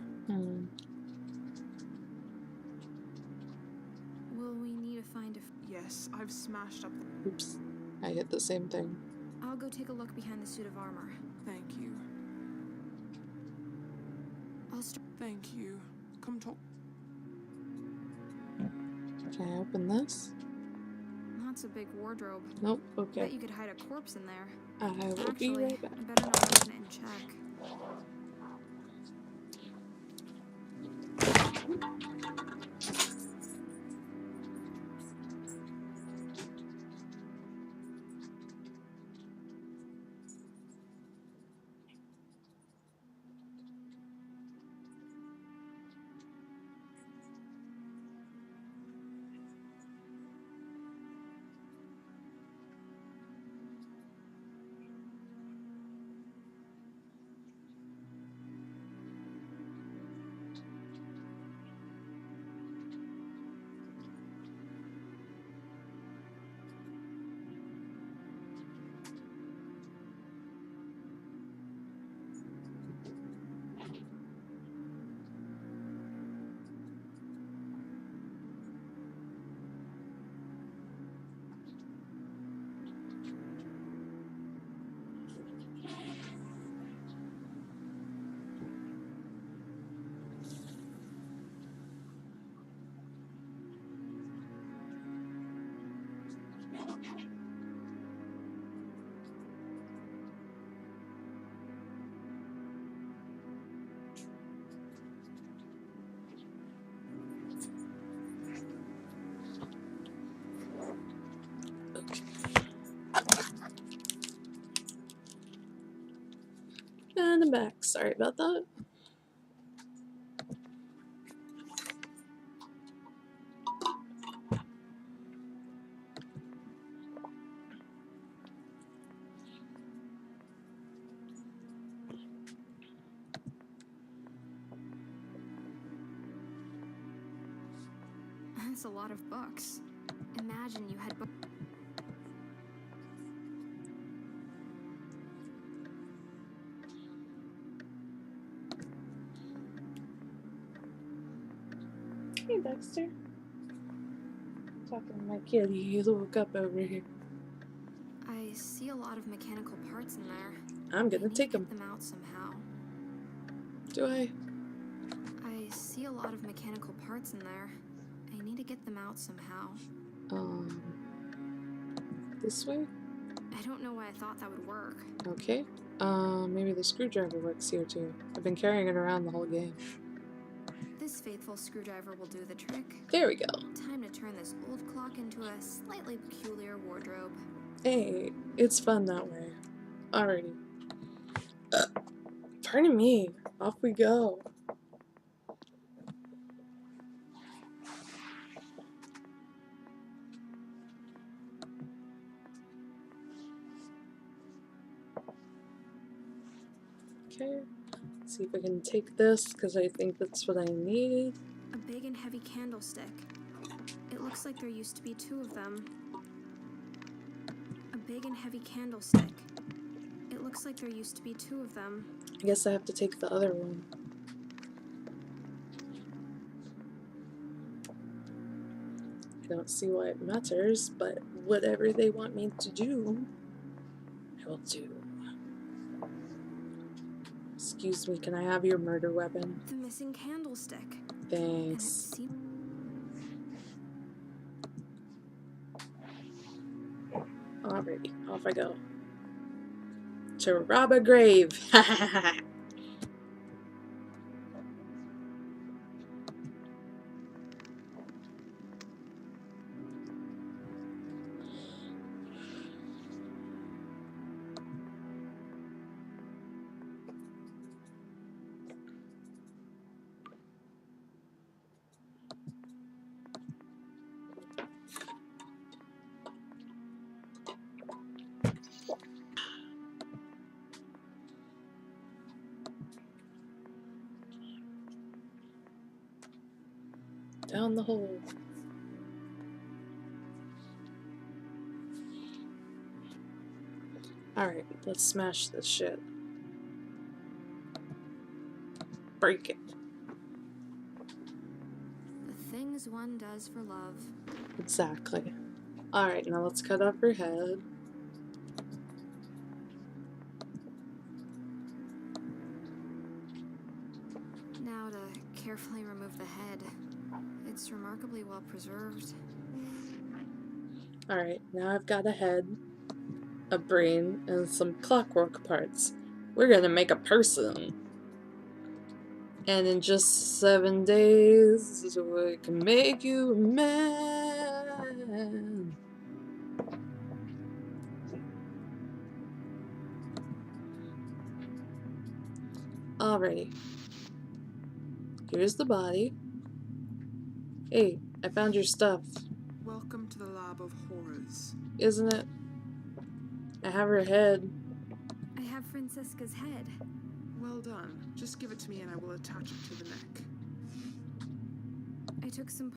Will we need to find a... Yes, I've smashed up the... Oops. I hit the same thing. I'll go take a look behind the suit of armor. Thank you. Thank you. Come talk. Can I open this? That's a big wardrobe. Nope. Okay. Bet you could hide a corpse in there. I will be Actually, right back. I better not open it and check. And I'm back. Sorry about that. That's a lot of books. Imagine you had books. Hey, Dexter. Talking to my kitty. He woke up over here. I see a lot of mechanical parts in there. I'm gonna take Get them. them out somehow. Do I? I see a lot of mechanical parts in there. I need to get them out somehow. This way? I don't know why I thought that would work. Okay. Maybe the screwdriver works here too. I've been carrying it around the whole game. This faithful screwdriver will do the trick. There we go. Time to turn this old clock into a slightly peculiar wardrobe. Hey, it's fun that way. Alrighty. Pardon me. Off we go. Okay. Let's see if I can take this, because I think that's what I need. A big and heavy candlestick. It looks like there used to be two of them. A big and heavy candlestick. It looks like there used to be two of them. I guess I have to take the other one. I don't see why it matters, but whatever they want me to do, I will do. Excuse me, can I have your murder weapon? The missing candlestick. Thanks. Alrighty, off I go. To rob a grave! Ha ha ha ha! Down the hole. Alright, let's smash this shit. Break it. The things one does for love. Exactly. Alright, now let's cut off her head. Now to carefully remove the head. It's remarkably well preserved. Alright, now I've got a head, a brain, and some clockwork parts. We're gonna make a person. And in just 7 days, we can make you a man. Alrighty. Here's the body. Hey, I found your stuff. Welcome to the lab of horrors. Isn't it? I have her head. I have Francisca's head. Well done. Just give it to me and I will attach it to the neck. I took some